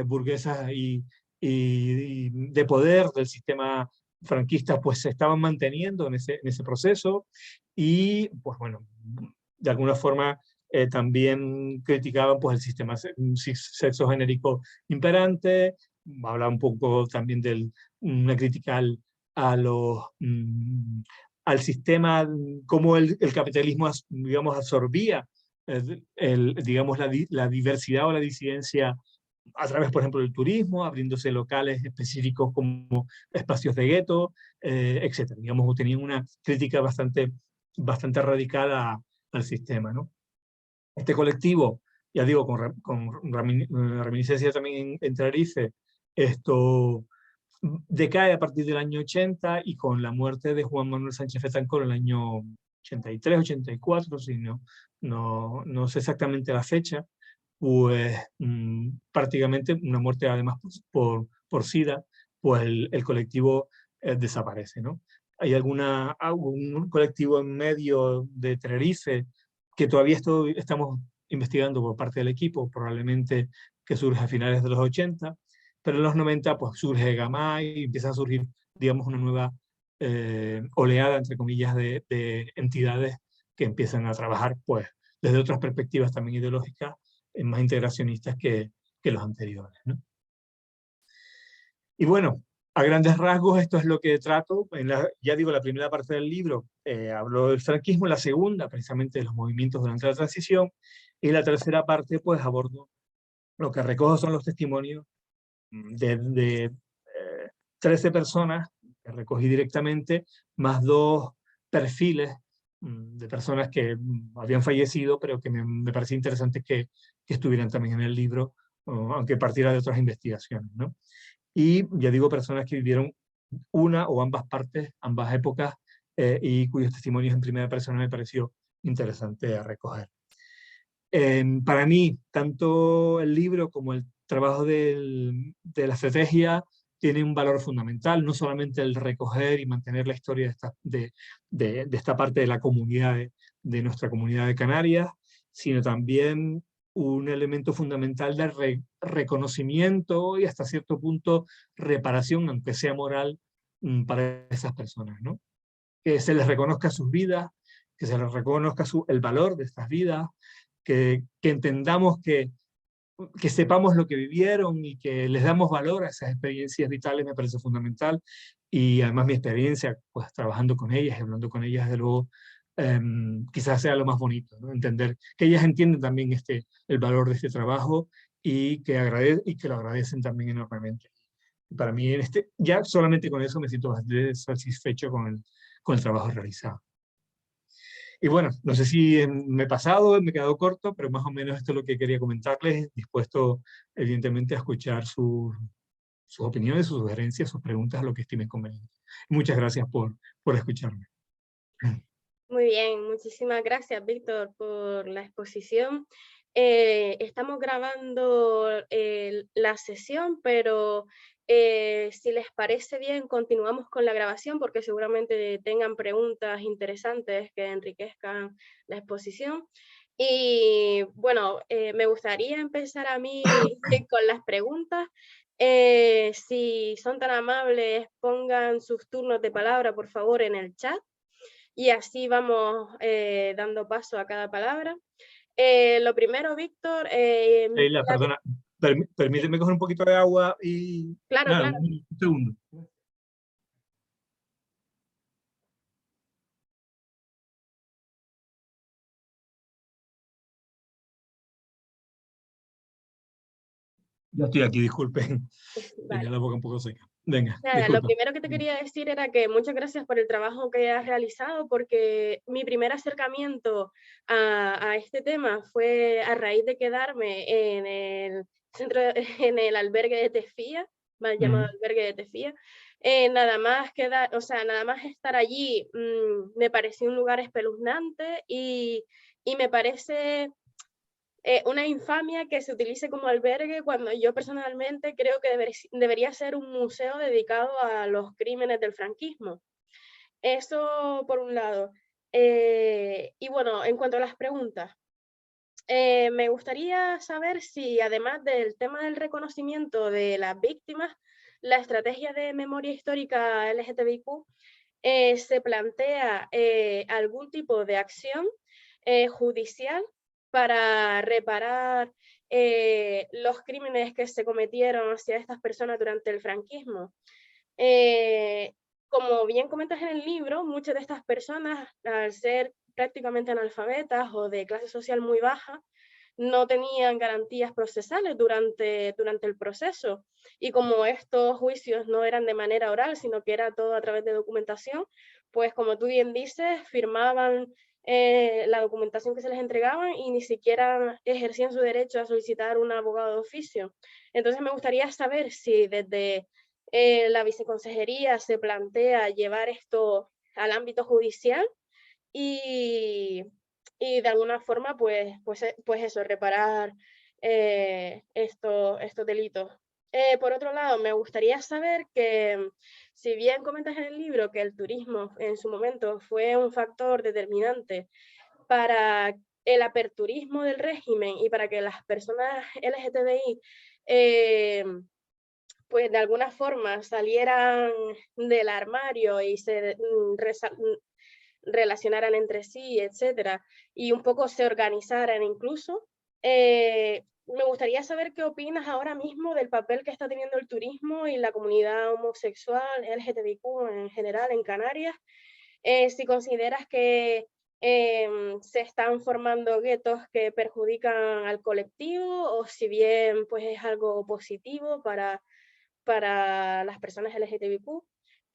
burguesas y de poder del sistema franquista pues se estaban manteniendo en ese proceso y pues bueno, de alguna forma también criticaban pues el sistema sexogenérico imperante, hablaba un poco también de una crítica a los, al sistema, cómo el capitalismo, digamos, absorbía digamos, la diversidad o la disidencia a través, por ejemplo, del turismo, abriéndose locales específicos como espacios de gueto, etc. Digamos, tenían una crítica bastante radical al sistema, ¿no? Este colectivo, ya digo, con reminiscencia también en Tenerife, esto decae a partir del año 80 y con la muerte de Juan Manuel Sánchez Betancor en el año 83, 84, si no sé exactamente la fecha, pues prácticamente una muerte además por SIDA, pues el colectivo desaparece, ¿no? Hay algún colectivo en medio de Tenerife que todavía estamos investigando por parte del equipo, probablemente que surge a finales de los 80, pero en los 90 pues surge Gamay y empieza a surgir, digamos, una nueva oleada, entre comillas, de entidades que empiezan a trabajar pues desde otras perspectivas también ideológicas, más integracionistas que los anteriores, ¿no? Y bueno, a grandes rasgos esto es lo que trato. Ya digo, la primera parte del libro hablo del franquismo, la segunda precisamente de los movimientos durante la transición, y la tercera parte pues abordo, lo que recojo son los testimonios de 13 personas que recogí directamente, más dos perfiles de personas que habían fallecido, pero que me parecía interesante que estuvieran también en el libro, aunque partiera de otras investigaciones, ¿no? Y ya digo, personas que vivieron una o ambas partes, ambas épocas, y cuyos testimonios en primera persona me pareció interesante recoger. Para mí, tanto el libro como el trabajo de la estrategia tiene un valor fundamental, no solamente el recoger y mantener la historia de esta parte de la comunidad, de nuestra comunidad de Canarias, sino también un elemento fundamental de reconocimiento y hasta cierto punto reparación, aunque sea moral, para esas personas, ¿no? Que se les reconozca sus vidas, que se les reconozca el valor de estas vidas, que entendamos que sepamos lo que vivieron y que les damos valor a esas experiencias vitales me parece fundamental. Y además mi experiencia, pues trabajando con ellas y hablando con ellas, de luego, quizás sea lo más bonito, ¿no? Entender que ellas entienden también el valor de este trabajo y que lo agradecen también enormemente. Para mí, ya solamente con eso me siento bastante satisfecho con el trabajo realizado. Y bueno, no sé si me he pasado, me he quedado corto, pero más o menos esto es lo que quería comentarles, dispuesto evidentemente a escuchar sus opiniones, sus sugerencias, sus preguntas, lo que estimen conveniente. Muchas gracias por escucharme.
Muy bien, muchísimas gracias, Víctor, por la exposición. Estamos grabando la sesión, pero si les parece bien, continuamos con la grabación porque seguramente tengan preguntas interesantes que enriquezcan la exposición. Y bueno, me gustaría empezar a mí con las preguntas. Si son tan amables, pongan sus turnos de palabra, por favor, en el chat. Y así vamos dando paso a cada palabra. Lo primero, Víctor,
Leila, perdona, permíteme coger un poquito de agua y...
claro,
Nada,
claro.
un segundo. Ya estoy aquí, disculpen. Tenía
Vale.
la boca un poco seca. Venga,
Nada, lo
disculpa.
primero que te quería decir era que muchas gracias por el trabajo que has realizado, porque mi primer acercamiento a este tema fue a raíz de quedarme en el centro, en el albergue de Tefía, mal llamado albergue de Tefía. Nada más o sea, nada más estar allí me pareció un lugar espeluznante y me parece una infamia que se utilice como albergue cuando yo personalmente creo que debería ser un museo dedicado a los crímenes del franquismo. Eso por un lado. Y bueno, en cuanto a las preguntas, me gustaría saber si además del tema del reconocimiento de las víctimas, la estrategia de memoria histórica LGTBIQ se plantea algún tipo de acción judicial para reparar los crímenes que se cometieron hacia estas personas durante el franquismo. Eh, Como bien comentas en el libro, muchas de estas personas, al ser prácticamente analfabetas o de clase social muy baja, no tenían garantías procesales durante el proceso. Y como estos juicios no eran de manera oral, sino que era todo a través de documentación, pues como tú bien dices, firmaban la documentación que se les entregaban y ni siquiera ejercían su derecho a solicitar un abogado de oficio. Entonces me gustaría saber si desde la viceconsejería se plantea llevar esto al ámbito judicial y, y de alguna forma, pues eso, reparar estos delitos. Por otro lado, me gustaría saber que, si bien comentas en el libro que el turismo en su momento fue un factor determinante para el aperturismo del régimen y para que las personas LGTBI pues de alguna forma salieran del armario y se relacionaran entre sí, etcétera, y un poco se organizaran incluso. Me gustaría saber qué opinas ahora mismo del papel que está teniendo el turismo y la comunidad homosexual, LGTBIQ en general en Canarias. Si consideras que se están formando guetos que perjudican al colectivo o si bien pues es algo positivo para las personas LGTBIQ.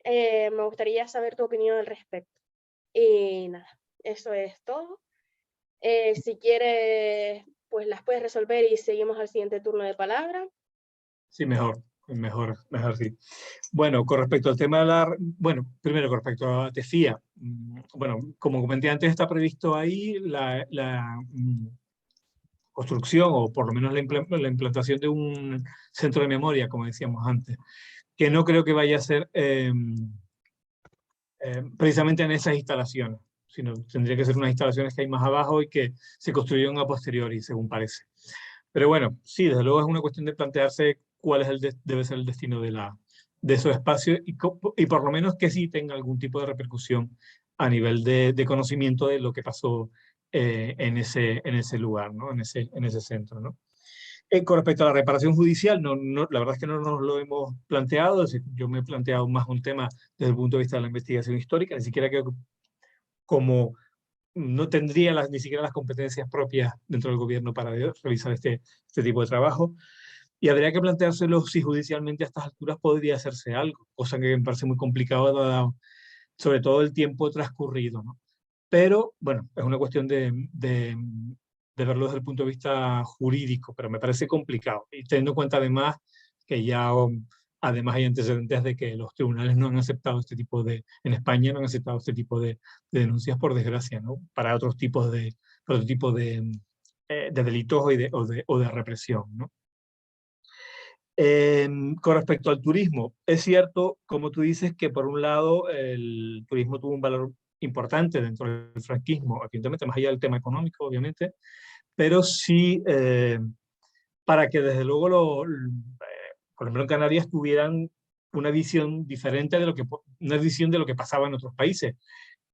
Me gustaría saber tu opinión al respecto. Y nada, eso es todo. Si quieres, pues las puedes resolver y seguimos al siguiente turno de palabra.
Sí, mejor sí. Bueno, con respecto al tema de bueno, primero con respecto a TEFIA, bueno, como comenté antes, está previsto ahí la construcción o por lo menos la implantación de un centro de memoria, como decíamos antes, que no creo que vaya a ser precisamente en esas instalaciones, sino tendría que ser unas instalaciones que hay más abajo y que se construyeron a posteriori, según parece. Pero bueno, sí, desde luego es una cuestión de plantearse cuál es debe ser el destino de esos espacios y por lo menos que sí tenga algún tipo de repercusión a nivel de conocimiento de lo que pasó en ese lugar, ¿no? En ese centro, ¿no? Con respecto a la reparación judicial, la verdad es que no nos lo hemos planteado. Yo me he planteado más un tema desde el punto de vista de la investigación histórica, ni siquiera creo que como no tendría ni siquiera las competencias propias dentro del gobierno para realizar este tipo de trabajo. Y habría que planteárselo si judicialmente a estas alturas podría hacerse algo, cosa que me parece muy complicado, sobre todo el tiempo transcurrido, ¿no? pero bueno, es una cuestión de verlo desde el punto de vista jurídico, pero me parece complicado. Y teniendo en cuenta además que ya además hay antecedentes de que los tribunales no han aceptado este tipo en España no han aceptado este tipo de denuncias, por desgracia, ¿no? Para otros tipos para otro tipo de delitos o de represión, ¿no? Con respecto al turismo, es cierto, como tú dices, que por un lado el turismo tuvo un valor importante dentro del franquismo, evidentemente más allá del tema económico, obviamente, pero sí para que desde luego, por ejemplo, en Canarias tuvieran una visión diferente una visión de lo que pasaba en otros países,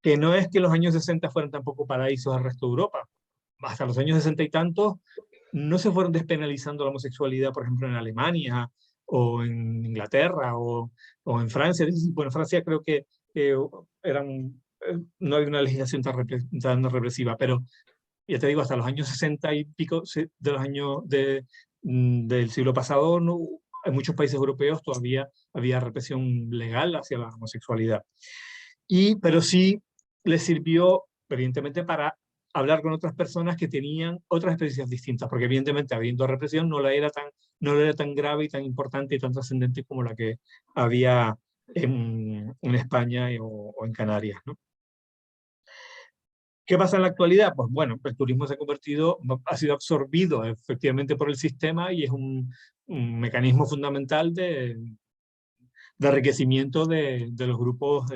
que no es que los años 60 fueran tampoco paraísos al resto de Europa. Hasta los años 60 y tantos no se fueron despenalizando la homosexualidad, por ejemplo, en Alemania o en Inglaterra o en Francia. Bueno, en Francia creo que no hay una legislación tan represiva, pero ya te digo, hasta los años 60 y pico de los años del siglo pasado, no, en muchos países europeos todavía había represión legal hacia la homosexualidad. Pero sí les sirvió, evidentemente, para hablar con otras personas que tenían otras experiencias distintas, porque evidentemente habiendo represión no era tan grave y tan importante y tan trascendente como la que había en España o en Canarias, ¿no? ¿Qué pasa en la actualidad? Pues bueno, el turismo ha sido absorbido efectivamente por el sistema y es un mecanismo fundamental de enriquecimiento de los grupos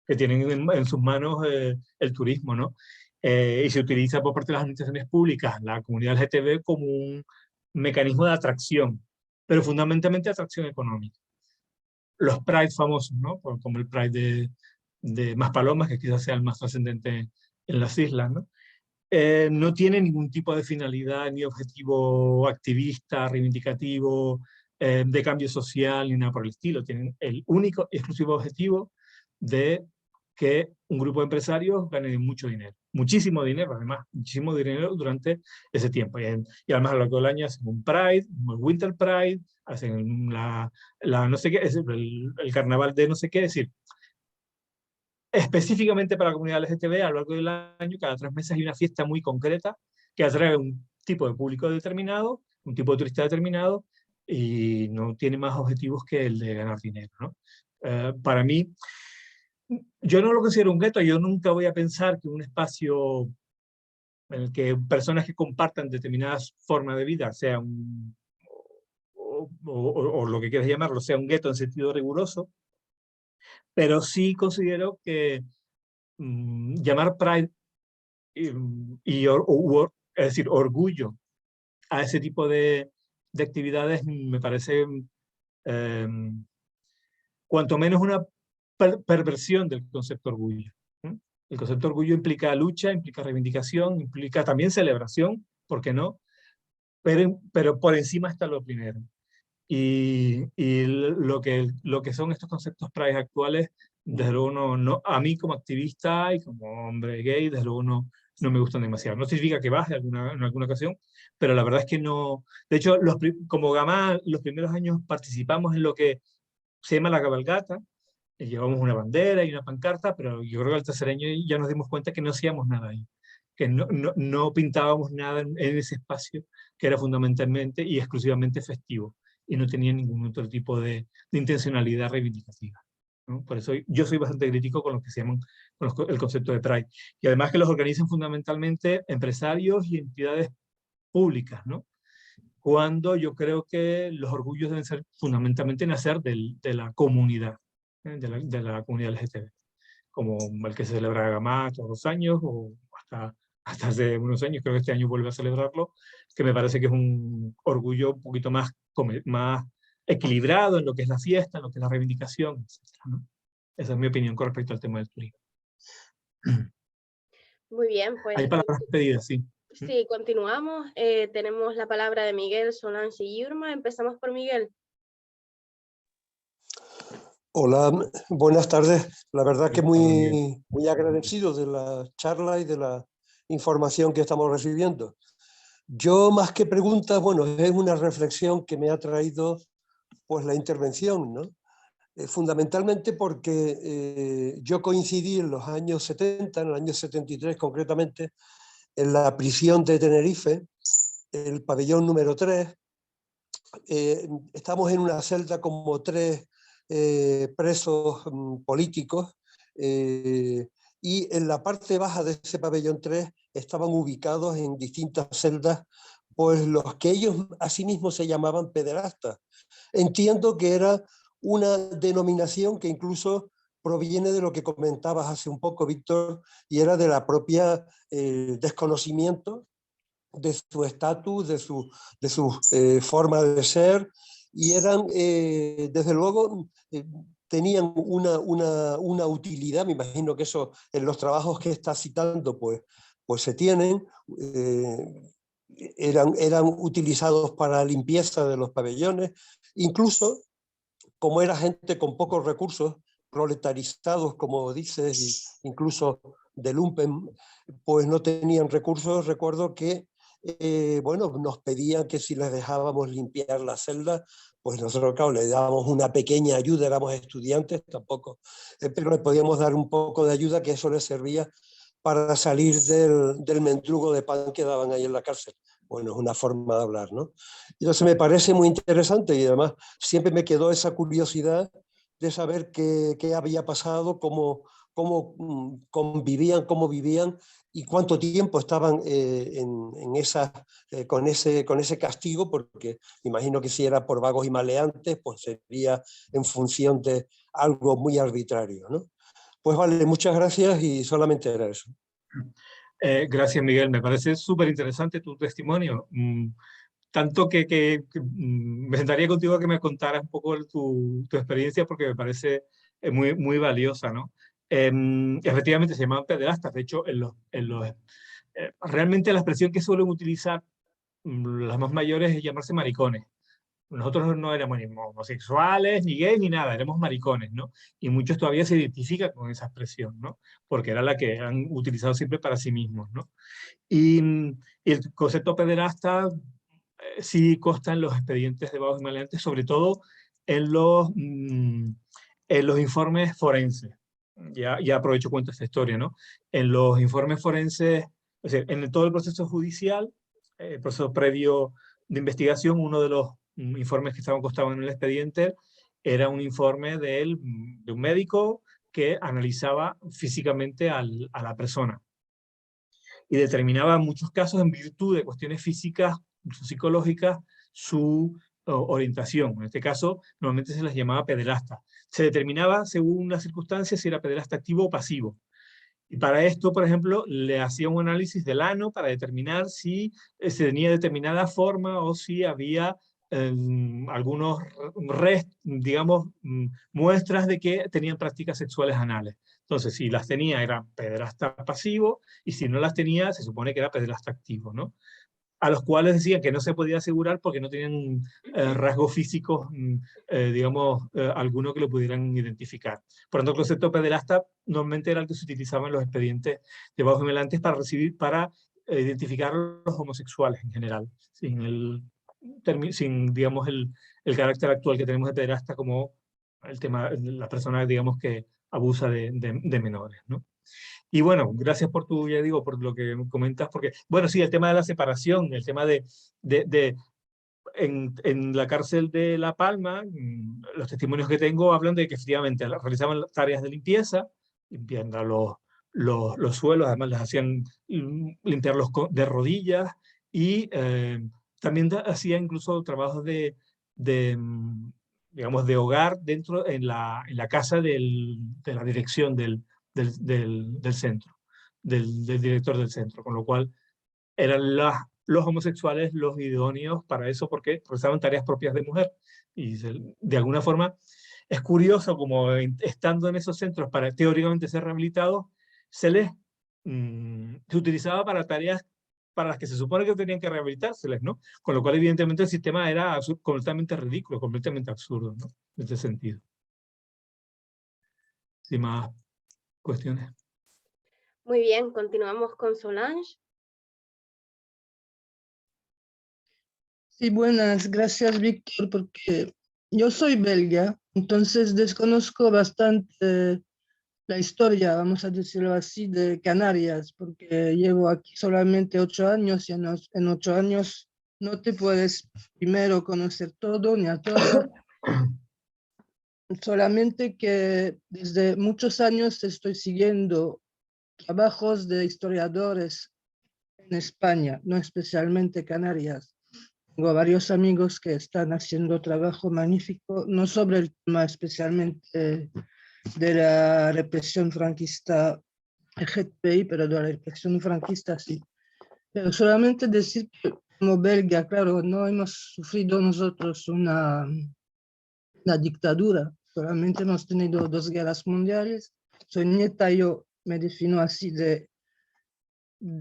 que tienen en sus manos el turismo, ¿no? Y se utiliza por parte de las administraciones públicas, la comunidad LGTB, como un mecanismo de atracción, pero fundamentalmente atracción económica. Los Pride famosos, ¿no? Como el Pride de Maspalomas, que quizás sea el más trascendente en las islas, ¿no? No tiene ningún tipo de finalidad ni objetivo activista, reivindicativo, de cambio social, ni nada por el estilo. Tienen el único y exclusivo objetivo de que un grupo de empresarios gane mucho dinero, muchísimo dinero, además, muchísimo dinero durante ese tiempo. Y además a lo largo del año hacen un Pride, un Winter Pride, hacen no sé qué, el carnaval de no sé qué, es decir, específicamente para la comunidad LGTB, a lo largo del año, cada 3 meses hay una fiesta muy concreta que atrae un tipo de público determinado, un tipo de turista determinado, y no tiene más objetivos que el de ganar dinero, ¿no? Para mí, yo no lo considero un gueto, yo nunca voy a pensar que un espacio en el que personas que compartan determinadas formas de vida, sea o lo que quieras llamarlo, sea un gueto en sentido riguroso, pero sí considero que llamar Pride es decir, orgullo a ese tipo de actividades me parece cuanto menos una perversión del concepto orgullo. ¿No? El concepto orgullo implica lucha, implica reivindicación, implica también celebración, ¿por qué no? Pero por encima está lo primero. Y lo que son estos conceptos Pride actuales, desde luego a mí como activista y como hombre gay, desde luego no me gustan demasiado. No significa que baje en alguna ocasión, pero la verdad es que no. De hecho, como Gamá, los primeros años participamos en lo que se llama la cabalgata, llevamos una bandera y una pancarta, pero yo creo que al tercer año ya nos dimos cuenta que no hacíamos nada ahí, que no pintábamos nada en ese espacio que era fundamentalmente y exclusivamente festivo y no tenía ningún otro tipo de intencionalidad reivindicativa, ¿no? Por eso yo soy bastante crítico con lo que se llaman el concepto de Pride. Y además que los organizan fundamentalmente empresarios y entidades públicas, ¿no? Cuando yo creo que los orgullos deben ser fundamentalmente nacer de la comunidad, de la comunidad LGTB, como el que se celebra Gamá todos los años, o hasta hace unos años, creo que este año vuelve a celebrarlo, que me parece que es un orgullo un poquito más equilibrado en lo que es la fiesta, en lo que es la reivindicación, etc., ¿no? Esa es mi opinión con respecto al tema del turismo.
Muy bien, pues
Hay palabras pedidas, sí.
sí, continuamos. Tenemos la palabra de Miguel, Solange y Irma. Empezamos por Miguel.
Hola, buenas tardes. La verdad que muy agradecido de la charla y de la información que estamos recibiendo. Yo, más que preguntas, bueno, es una reflexión que me ha traído pues la intervención, ¿no? fundamentalmente porque yo coincidí en los años 70, en el año 73 concretamente, en la prisión de Tenerife, el pabellón número 3. Estamos en una celda como 3 presos políticos, y en la parte baja de ese pabellón 3 estaban ubicados en distintas celdas pues los que ellos asimismos se llamaban pederastas. Entiendo que era una denominación que incluso proviene de lo que comentabas hace un poco, Víctor, y era de la propia desconocimiento de su estatus, de su forma de ser, y eran, desde luego, tenían una utilidad. Me imagino que eso en los trabajos que está citando pues se tienen. Eran utilizados para la limpieza de los pabellones, incluso como era gente con pocos recursos, proletarizados, como dices, incluso de lumpen, pues no tenían recursos. Recuerdo que bueno, nos pedían que si les dejábamos limpiar la celda, pues nosotros, claro, le dábamos una pequeña ayuda, éramos estudiantes tampoco, pero le podíamos dar un poco de ayuda, que eso les servía para salir del mendrugo de pan que daban ahí en la cárcel. Bueno, es una forma de hablar, ¿no? Entonces me parece muy interesante, y además siempre me quedó esa curiosidad de saber qué había pasado, cómo convivían, cómo vivían y cuánto tiempo estaban con ese castigo, porque me imagino que si era por vagos y maleantes, pues sería en función de algo muy arbitrario, ¿no? Pues vale, muchas gracias, y solamente era eso.
Gracias, Miguel. Me parece súper interesante tu testimonio. Tanto que me sentaría contigo a que me contaras un poco tu experiencia, porque me parece muy, muy valiosa, ¿no? Efectivamente se llaman pederastas. De hecho, realmente la expresión que suelen utilizar las más mayores es llamarse maricones. Nosotros no éramos ni homosexuales, ni gays, ni nada, éramos maricones, ¿no? Y muchos todavía se identifican con esa expresión, ¿no? Porque era la que han utilizado siempre para sí mismos, ¿no? Y el concepto pederasta sí consta en los expedientes de vagos y maleantes, sobre todo en los informes forenses. Ya aprovecho cuento esta historia, ¿no? En los informes forenses, es decir, en todo el proceso judicial, el proceso previo de investigación, uno de los informes que estaban constados en el expediente era un informe de un médico que analizaba físicamente a la persona y determinaba en muchos casos, en virtud de cuestiones físicas, psicológicas, su orientación. En este caso, normalmente se las llamaba pederasta. Se determinaba, según las circunstancias, si era pederasta activo o pasivo. Y para esto, por ejemplo, le hacía un análisis del ano para determinar si se tenía determinada forma o si había algunos digamos, muestras de que tenían prácticas sexuales anales. Entonces, si las tenía, era pederasta pasivo, y si no las tenía, se supone que era pederasta activo, ¿no? A los cuales decían que no se podía asegurar porque no tenían rasgos físicos, digamos, alguno que lo pudieran identificar. Por lo tanto, el concepto pederasta normalmente era el que se utilizaba en los expedientes de vagos y maleantes para identificar a los homosexuales en general, sin digamos, el carácter actual que tenemos de pederasta como el tema, la persona, digamos, que abusa de menores, ¿no? Y bueno, gracias por ya digo, por lo que comentas, porque, bueno, sí, el tema de la separación, el tema en la cárcel de La Palma, los testimonios que tengo hablan de que efectivamente realizaban tareas de limpieza, limpiando los suelos, además les hacían limpiarlos de rodillas, y también hacían incluso trabajos digamos, de hogar dentro, en la casa de la dirección del centro, del director del centro, con lo cual eran los homosexuales los idóneos para eso, porque realizaban tareas propias de mujer. Y de alguna forma es curioso como estando en esos centros para teóricamente ser rehabilitados, se utilizaba para tareas para las que se supone que tenían que rehabilitárseles, ¿no? Con lo cual, evidentemente, el sistema era completamente ridículo, completamente absurdo, ¿no? En ese sentido. Sin más cuestiones.
Muy bien, continuamos con Solange.
Sí, buenas, gracias Víctor, porque yo soy belga Entonces desconozco bastante la historia, vamos a decirlo así, de Canarias, porque llevo aquí solamente 8 años y en 8 años no te puedes primero conocer todo ni a todo. Solamente que desde muchos años estoy siguiendo trabajos de historiadores en España, no especialmente Canarias. Tengo varios amigos que están haciendo trabajo magnífico, no sobre el tema especialmente de la represión franquista LGTBI, pero de la represión franquista sí. Pero solamente decir que como belga, claro, no hemos sufrido nosotros una dictadura, solamente hemos tenido 2 guerras mundiales. Soy nieta, yo me defino así de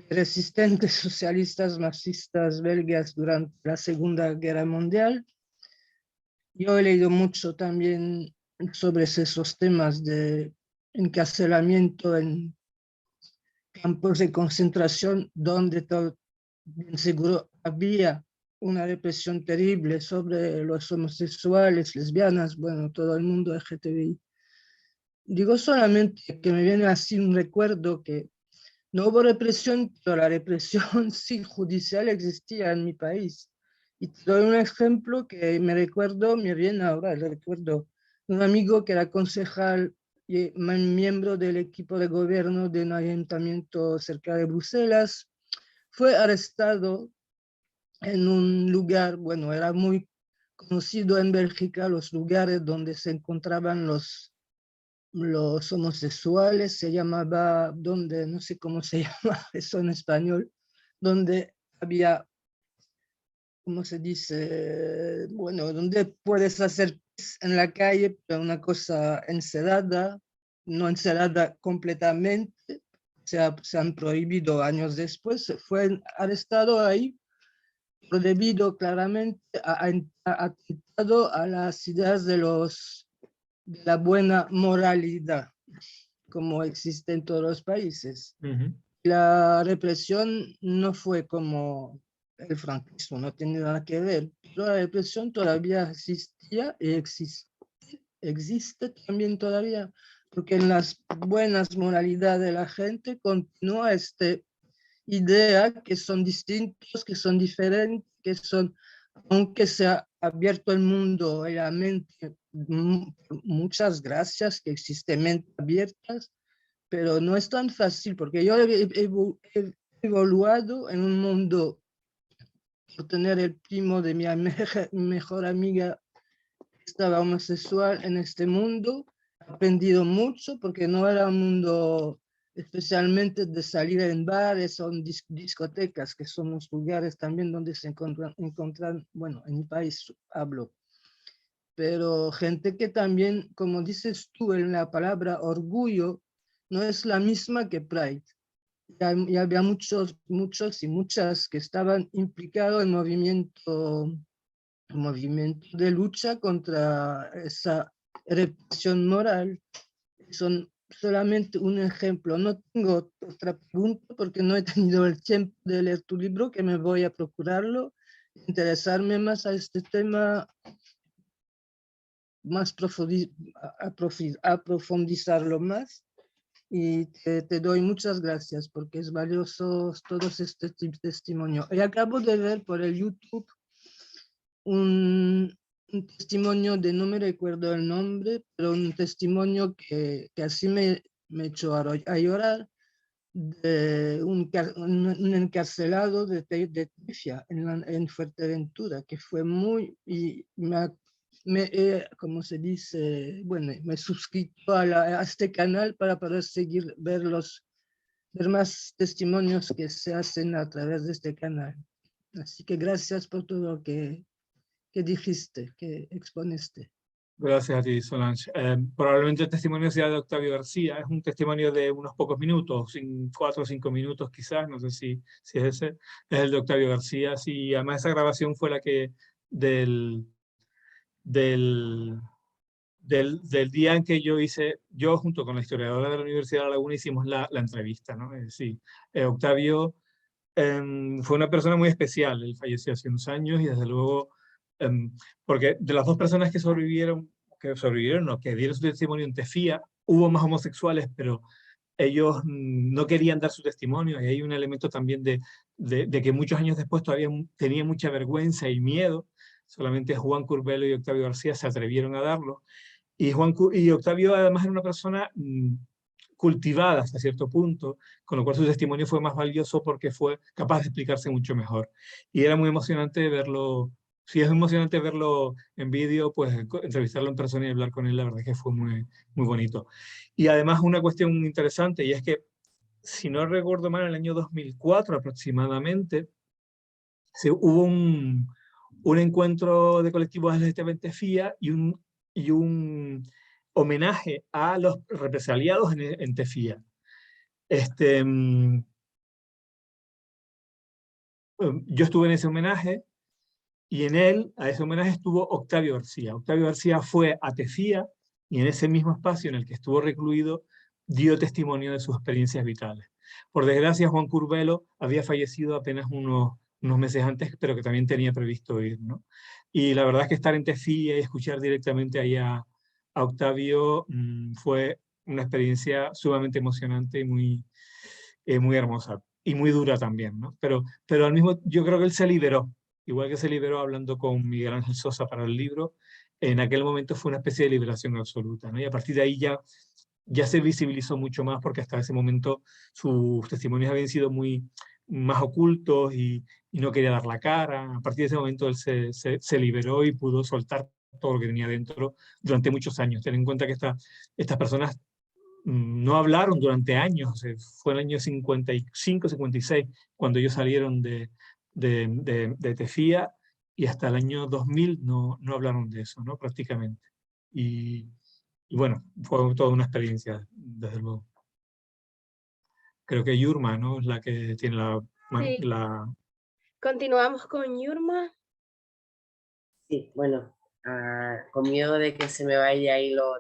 resistentes socialistas marxistas belgas durante la Segunda Guerra Mundial. Yo he leído mucho también sobre esos temas de encarcelamiento en campos de concentración, donde todo, bien seguro había una represión terrible sobre los homosexuales, lesbianas, bueno, todo el mundo LGTBI. Digo solamente que me viene así un recuerdo que no hubo represión, pero la represión sí judicial existía en mi país. Y te doy un ejemplo que me viene ahora el recuerdo de un amigo que era concejal y miembro del equipo de gobierno de un ayuntamiento cerca de Bruselas. Fue arrestado en un lugar, bueno, era muy conocido en Bélgica, los lugares donde se encontraban los homosexuales, se llamaba, donde, no sé cómo se llama eso en español, donde había, ¿cómo se dice? Bueno, donde puedes hacer pis en la calle, pero una cosa encerrada, no encerrada completamente, se han prohibido años después, fue arrestado ahí, pero debido claramente a atentado a las ideas de la buena moralidad, como existe en todos los países. La represión no fue como el franquismo, no tiene nada que ver, pero la represión todavía existía y existe también todavía, porque en las buenas moralidades de la gente continúa esta idea que son distintos, que son diferentes, que son, aunque se ha abierto el mundo y la mente, muchas gracias que existen mentes abiertas, pero no es tan fácil, porque yo he evoluado en un mundo por tener el primo de mi mejor amiga que estaba homosexual en este mundo. He aprendido mucho porque no era un mundo especialmente de salir en bares o en discotecas, que son los lugares también donde se encuentran, bueno, en mi país hablo, pero gente que también, como dices tú en la palabra orgullo, no es la misma que Pride. Y había muchos y muchas que estaban implicados en movimiento de lucha contra esa represión moral. Son solamente un ejemplo. No tengo otra pregunta porque no he tenido el tiempo de leer tu libro, que me voy a procurarlo, interesarme más a este tema, más a profundizarlo más. Y te doy muchas gracias porque es valioso todos este testimonio. Y acabo de ver por el YouTube un testimonio de, no me recuerdo el nombre, pero un testimonio que así me echó a llorar, de un encarcelado de Tifia en Fuerteventura, que fue muy, y como se dice, bueno, me suscrito a este canal para poder seguir, ver más testimonios que se hacen a través de este canal. Así que gracias por todo lo que dijiste, que exponiste.
Gracias a ti, Solange. Probablemente el testimonio sea de Octavio García. Es un testimonio de unos pocos minutos, 4 o 5 minutos quizás, no sé si es ese. Es el de Octavio García. Sí, además esa grabación fue la que del día en que yo junto con la historiadora de la Universidad de La Laguna hicimos la entrevista, ¿no? Sí, Octavio fue una persona muy especial. Él falleció hace unos años y desde luego, porque de las 2 personas que sobrevivieron, que sobrevivieron, no, que dieron su testimonio en Tefía. Hubo más homosexuales, pero ellos no querían dar su testimonio, y hay un elemento también de que muchos años después todavía tenían mucha vergüenza y miedo. Solamente Juan Curbelo y Octavio García se atrevieron a darlo. Y Octavio además era una persona cultivada hasta cierto punto, con lo cual su testimonio fue más valioso porque fue capaz de explicarse mucho mejor. Y era muy emocionante verlo. Si es emocionante verlo en vídeo, pues entrevistarlo en persona y hablar con él, la verdad es que fue muy, muy bonito. Y además una cuestión interesante, y es que, si no recuerdo mal, en el año 2004 aproximadamente, hubo un encuentro de colectivos LGTB en Tefía y un homenaje a los represaliados en Tefía. Yo estuve en ese homenaje, y en él, a ese homenaje, estuvo Octavio García. Octavio García fue a Tefía y en ese mismo espacio en el que estuvo recluido dio testimonio de sus experiencias vitales. Por desgracia, Juan Curbelo había fallecido apenas unos meses antes, pero que también tenía previsto ir, ¿no? Y la verdad es que estar en Tefía y escuchar directamente ahí a Octavio fue una experiencia sumamente emocionante y muy hermosa. Y muy dura también, ¿no? Pero al mismo, yo creo que él se liberó, igual que se liberó hablando con Miguel Ángel Sosa para el libro. En aquel momento fue una especie de liberación absoluta, ¿no? Y a partir de ahí ya se visibilizó mucho más, porque hasta ese momento sus testimonios habían sido más ocultos y no quería dar la cara. A partir de ese momento él se liberó y pudo soltar todo lo que tenía dentro durante muchos años. Ten en cuenta que estas personas no hablaron durante años. Fue el año 55, 56, cuando ellos salieron de Tefía, y hasta el año 2000 no hablaron de eso, ¿no? Prácticamente. Y bueno, fue toda una experiencia, desde luego. Creo que Yurma, ¿no?, es la que tiene
Sí. Continuamos con Yurma.
Sí, bueno, con miedo de que se me vaya ahí lo...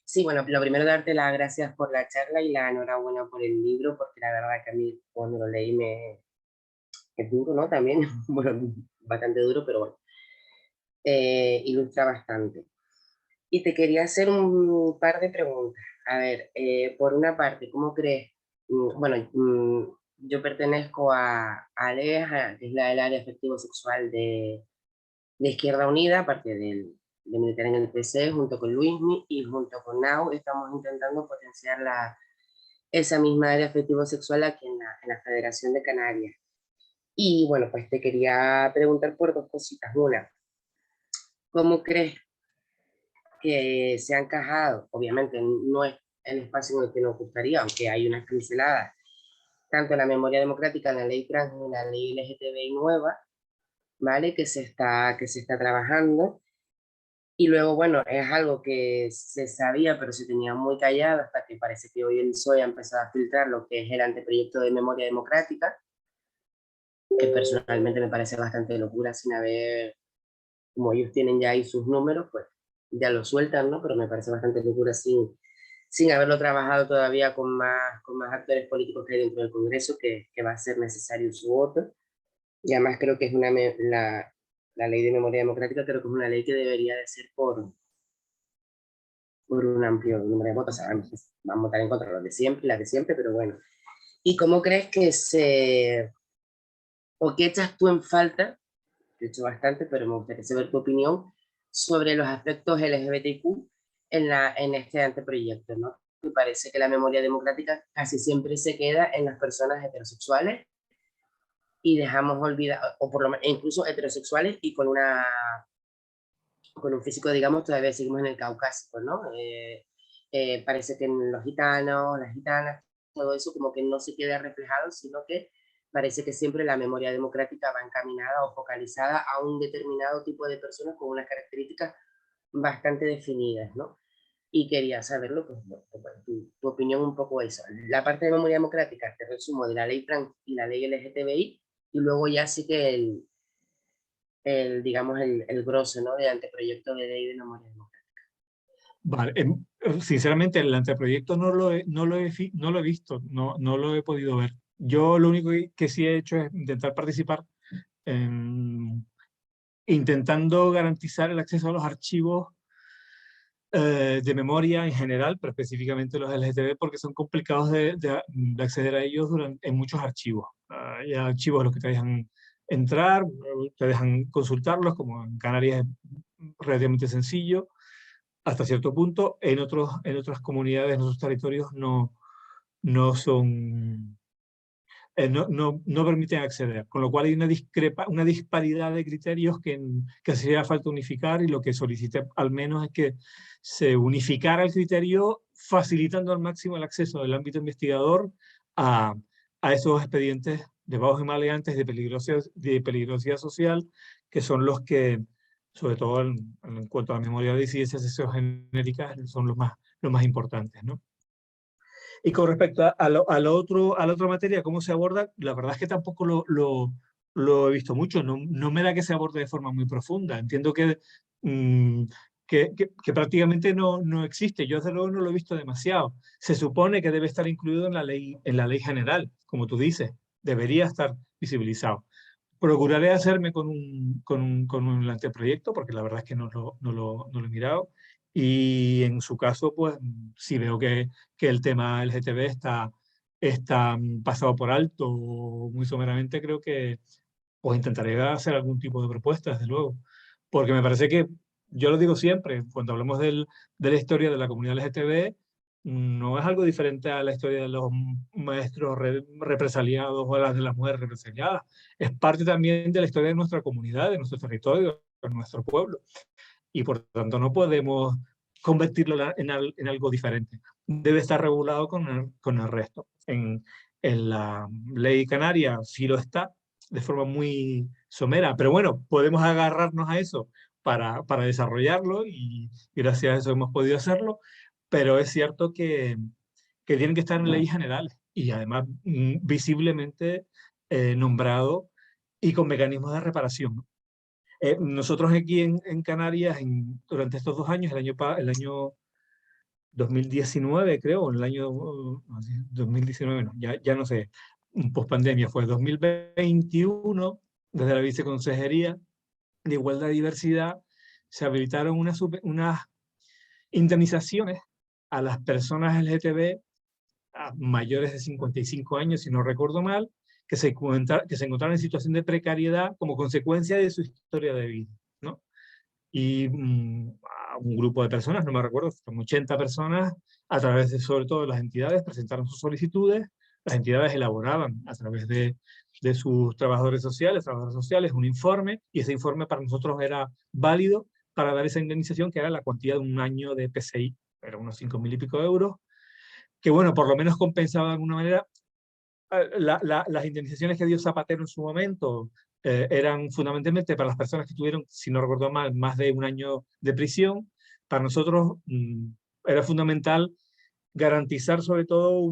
Sí, bueno, lo primero, darte las gracias por la charla y la enhorabuena por el libro, porque la verdad que a mí cuando lo leí es duro, ¿no? También, bueno, bastante duro, pero bueno, ilustra bastante. Y te quería hacer un par de preguntas. A ver, por una parte, ¿cómo crees? Bueno, yo pertenezco a ALEA, que es el área afectivo-sexual de Izquierda Unida, aparte de militar en el PC, junto con Luismi y junto con Nau, estamos intentando potenciar esa misma área afectivo-sexual aquí en la Federación de Canarias. Y bueno, pues te quería preguntar por dos cositas. Una, ¿cómo crees que se ha encajado? Obviamente no es el espacio en el que nos gustaría, aunque hay unas pinceladas, tanto en la memoria democrática, en la ley trans y en la ley LGTBI nueva, ¿vale? Que se está trabajando. Y luego, bueno, es algo que se sabía, pero se tenía muy callado, hasta que parece que hoy el PSOE ha empezado a filtrar lo que es el anteproyecto de memoria democrática, que personalmente me parece bastante locura, sin haber, como ellos tienen ya ahí sus números, pues ya lo sueltan, ¿no? Pero me parece bastante locura sin haberlo trabajado todavía con más actores políticos que hay dentro del Congreso, que va a ser necesario su voto. Y además creo que es la ley de memoria democrática, creo que es una ley que debería de ser por un amplio número de votos. O sea, van a votar en contra los de siempre, las de siempre, pero bueno. ¿Y cómo crees o qué echas tú en falta? He hecho bastante, pero me gustaría saber tu opinión sobre los aspectos LGBTQ en este anteproyecto, ¿no? Me parece que la memoria democrática casi siempre se queda en las personas heterosexuales y dejamos olvidar, o por lo menos incluso heterosexuales y con un físico, digamos, todavía seguimos en el caucásico, ¿no? Parece que en los gitanos, las gitanas, todo eso como que no se queda reflejado, sino que parece que siempre la memoria democrática va encaminada o focalizada a un determinado tipo de personas con unas características bastante definidas, ¿no? Y quería saberlo, pues, tu opinión un poco eso. La parte de memoria democrática, te resumo, de la ley trans y la ley LGTBI, y luego ya sí que digamos, el grosso, ¿no?, de anteproyecto de ley de memoria democrática.
Vale, sinceramente el anteproyecto no lo he visto, no lo he podido ver. Yo lo único que sí he hecho es intentar participar intentando garantizar el acceso a los archivos de memoria en general, pero específicamente los LGTB, porque son complicados de acceder a ellos en muchos archivos. Hay archivos a los que te dejan entrar, te dejan consultarlos, como en Canarias es relativamente sencillo, hasta cierto punto. En otras comunidades, en otros territorios, no son... no permiten acceder, con lo cual hay una disparidad de criterios que hacía falta unificar, y lo que solicité al menos es que se unificara el criterio, facilitando al máximo el acceso del ámbito investigador a esos expedientes de bajos y maleantes de peligrosidad social, que son los que, sobre todo en cuanto a la memoria de disidencias sociogenéricas, son los más importantes, ¿no? Y con respecto a la otra materia, ¿cómo se aborda? La verdad es que tampoco lo he visto mucho. No me da que se aborde de forma muy profunda. Entiendo que prácticamente no existe. Yo desde luego no lo he visto demasiado. Se supone que debe estar incluido en la ley general, como tú dices. Debería estar visibilizado. Procuraré hacerme con un anteproyecto, porque la verdad es que no lo he mirado. Y en su caso, pues, si veo que el tema LGTB está pasado por alto muy someramente, creo que pues intentaré hacer algún tipo de propuesta, desde luego. Porque me parece que, yo lo digo siempre, cuando hablamos de la historia de la comunidad LGTB, no es algo diferente a la historia de los maestros represaliados o a las de las mujeres represaliadas. Es parte también de la historia de nuestra comunidad, de nuestro territorio, de nuestro pueblo. Y por tanto no podemos convertirlo en algo diferente. Debe estar regulado con el resto. En la ley canaria sí lo está, de forma muy somera, pero bueno, podemos agarrarnos a eso para desarrollarlo, y gracias a eso hemos podido hacerlo, pero es cierto que tienen que estar en leyes generales y además visiblemente nombrado y con mecanismos de reparación, ¿no? Nosotros aquí en Canarias, durante estos 2 años, el año 2019, creo, o el año 2019, no, ya no sé, pospandemia, fue 2021, desde la Viceconsejería de Igualdad y Diversidad, se habilitaron unas indemnizaciones a las personas LGTB mayores de 55 años, si no recuerdo mal, que se encontraron en situación de precariedad como consecuencia de su historia de vida, ¿no? Y a un grupo de personas, no me recuerdo, como 80 personas, a través de, sobre todo, las entidades, presentaron sus solicitudes. Las entidades elaboraban a través de sus trabajadoras sociales, un informe, y ese informe para nosotros era válido para dar esa indemnización, que era la cuantía de un año de PCI, era unos 5.000 y pico de euros, que bueno, por lo menos compensaba de alguna manera. Las indemnizaciones que dio Zapatero en su momento eran fundamentalmente para las personas que tuvieron, si no recuerdo mal, más de 1 año de prisión. Para nosotros era fundamental garantizar sobre todo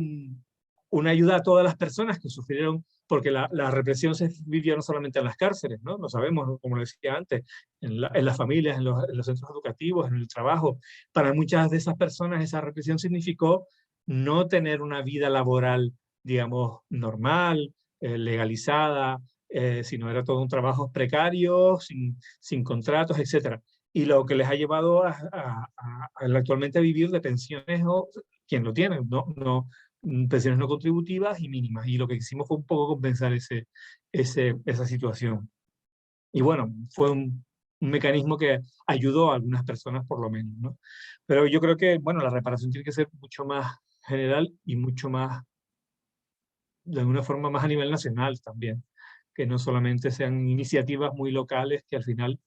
una ayuda a todas las personas que sufrieron, porque la represión se vivió no solamente en las cárceles, ¿no? Lo sabemos, ¿no? Como lo decía antes, en las familias, en los centros educativos, en el trabajo. Para muchas de esas personas esa represión significó no tener una vida laboral, digamos, normal, legalizada, sino era todo un trabajo precario, sin contratos, etc. Y lo que les ha llevado actualmente a vivir de pensiones, o quien lo tiene, pensiones no contributivas y mínimas. Y lo que hicimos fue un poco compensar esa situación. Y bueno, fue un mecanismo que ayudó a algunas personas por lo menos, ¿no? Pero yo creo que, bueno, la reparación tiene que ser mucho más general y mucho más, de alguna forma, más a nivel nacional también, que no solamente sean iniciativas muy locales que al final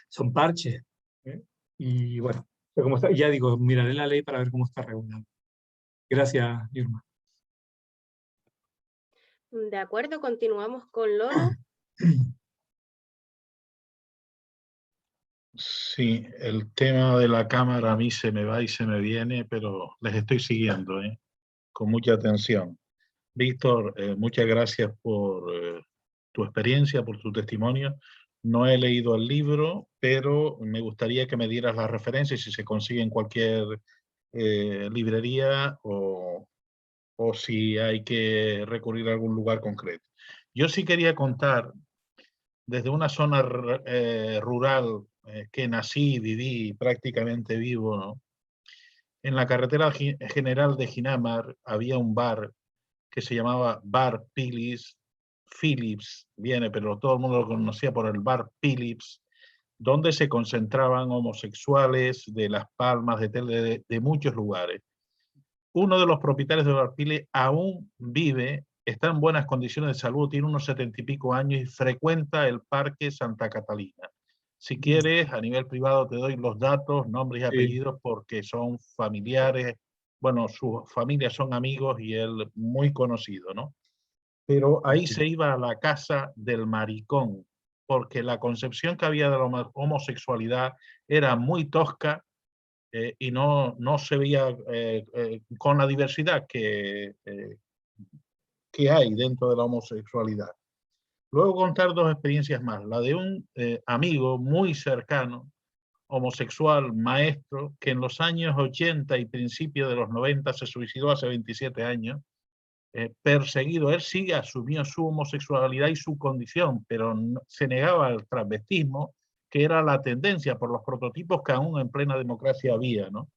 son parches, ¿eh? Y bueno, como está, ya digo, miraré la ley para ver cómo está regulado. Gracias, Irma.
De acuerdo, continuamos con Lolo.
Sí, el tema de la cámara a mí se me va y se me viene, pero les estoy siguiendo, con mucha atención. Víctor, muchas gracias por tu experiencia, por tu testimonio. No he leído el libro, pero me gustaría que me dieras las referencias si se consigue en cualquier librería o si hay que recurrir a algún lugar concreto. Yo sí quería contar, desde una zona rural que nací, viví y prácticamente vivo, ¿no? En la carretera general de Ginamar había un bar que se llamaba Bar Phillips, viene, pero todo el mundo lo conocía por el Bar Phillips, donde se concentraban homosexuales de Las Palmas, de muchos lugares. Uno de los propietarios de Bar Phillips aún vive, está en buenas condiciones de salud, tiene unos 70 y pico años y frecuenta el Parque Santa Catalina. Si quieres, a nivel privado te doy los datos, nombres y apellidos, porque son familiares, bueno, sus familias son amigos y él muy conocido, ¿no? Pero ahí se iba a la casa del maricón, porque la concepción que había de la homosexualidad era muy tosca y no se veía con la diversidad que hay dentro de la homosexualidad. Luego contar dos experiencias más. La de un amigo muy cercano, homosexual, maestro, que en los años 80 y principios de los 90 se suicidó hace 27 años, perseguido. Él sí asumió su homosexualidad y su condición, pero se negaba al transvestismo, que era la tendencia por los prototipos que aún en plena democracia había, ¿no?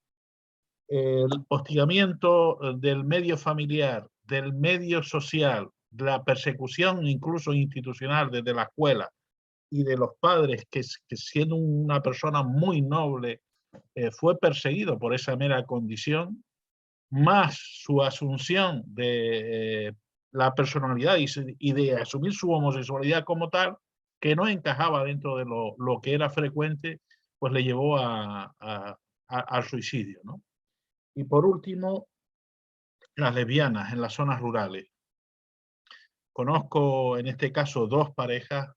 El hostigamiento del medio familiar, del medio social, la persecución incluso institucional desde la escuela y de los padres, que siendo una persona muy noble, fue perseguido por esa mera condición, más su asunción de la personalidad y de asumir su homosexualidad como tal, que no encajaba dentro de lo que era frecuente, pues le llevó al suicidio, ¿no? Y por último, las lesbianas en las zonas rurales. Conozco en este caso dos parejas,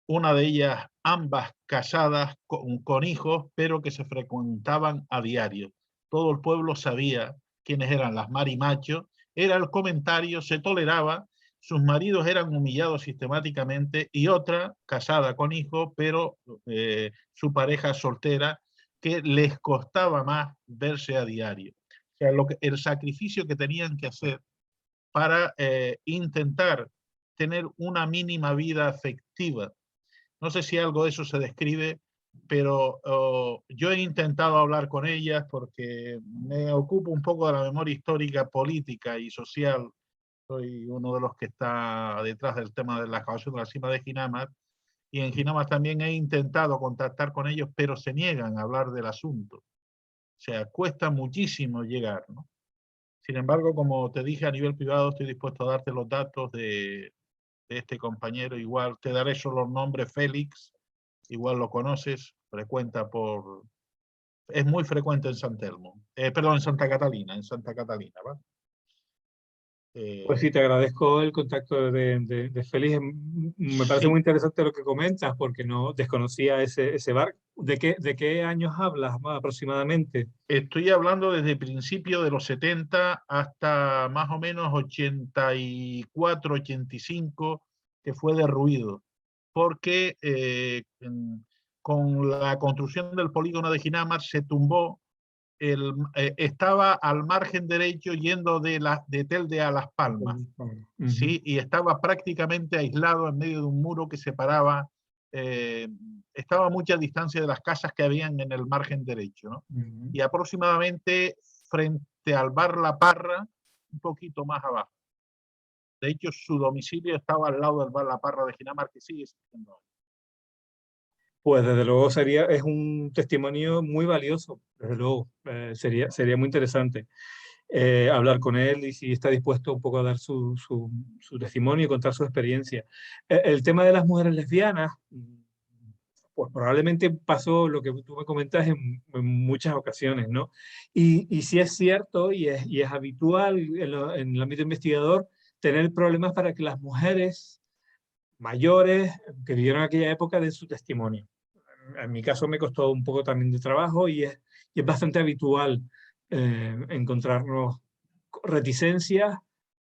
una de ellas ambas casadas con hijos, pero que se frecuentaban a diario. Todo el pueblo sabía quiénes eran las marimachos, era el comentario, se toleraba, sus maridos eran humillados sistemáticamente, y otra casada con hijos, pero su pareja soltera, que les costaba más verse a diario. O sea, el sacrificio que tenían que hacer para intentar tener una mínima vida afectiva. No sé si algo de eso se describe, pero yo he intentado hablar con ellas porque me ocupo un poco de la memoria histórica, política y social. Soy uno de los que está detrás del tema de la excavación de la cima de Ginamar, y en Ginamar también he intentado contactar con ellos, pero se niegan a hablar del asunto. O sea, cuesta muchísimo llegar, ¿no? Sin embargo, como te dije, a nivel privado estoy dispuesto a darte los datos de este compañero. Igual te daré solo el nombre, Félix, igual lo conoces, es muy frecuente en San Telmo, perdón, en Santa Catalina, ¿vale?
Pues sí, te agradezco el contacto de Félix. Me parece muy interesante lo que comentas, porque no desconocía ese bar. ¿De qué años hablas aproximadamente?
Estoy hablando desde principios de los 70 hasta más o menos 84, 85, que fue derruido, porque con la construcción del polígono de Ginamar se tumbó, estaba al margen derecho yendo de Telde a Las Palmas, ¿sí? Y estaba prácticamente aislado en medio de un muro que separaba, estaba a mucha distancia de las casas que habían en el margen derecho, ¿no? Y aproximadamente frente al bar La Parra, un poquito más abajo. De hecho, su domicilio estaba al lado del bar La Parra de Ginamar, que sigue existiendo.
Pues desde luego es un testimonio muy valioso, desde luego. Sería muy interesante hablar con él, y si está dispuesto un poco a dar su testimonio y contar su experiencia. El tema de las mujeres lesbianas, pues probablemente pasó lo que tú me comentas en muchas ocasiones, ¿no? Y sí es cierto y es habitual en el ámbito investigador tener problemas para que las mujeres mayores que vivieron aquella época den su testimonio. En mi caso me costó un poco también de trabajo, y es bastante habitual encontrarnos reticencias,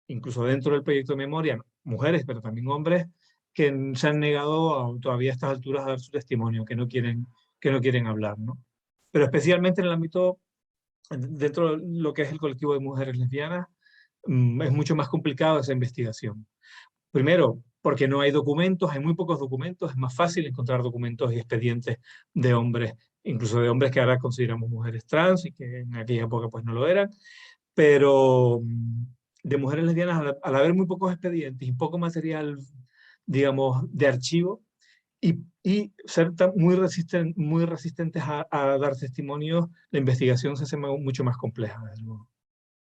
incluso dentro del proyecto de memoria, mujeres, pero también hombres, que se han negado todavía a estas alturas a dar su testimonio, que no quieren hablar, ¿no? Pero especialmente en el ámbito, dentro de lo que es el colectivo de mujeres lesbianas, es mucho más complicado esa investigación. Primero, porque no hay documentos, hay muy pocos documentos, es más fácil encontrar documentos y expedientes de hombres incluso de hombres que ahora consideramos mujeres trans y que en aquella época pues no lo eran, pero de mujeres lesbianas, al haber muy pocos expedientes y poco material, digamos, de archivo, y ser muy resistentes a dar testimonios, la investigación se hace mucho más compleja.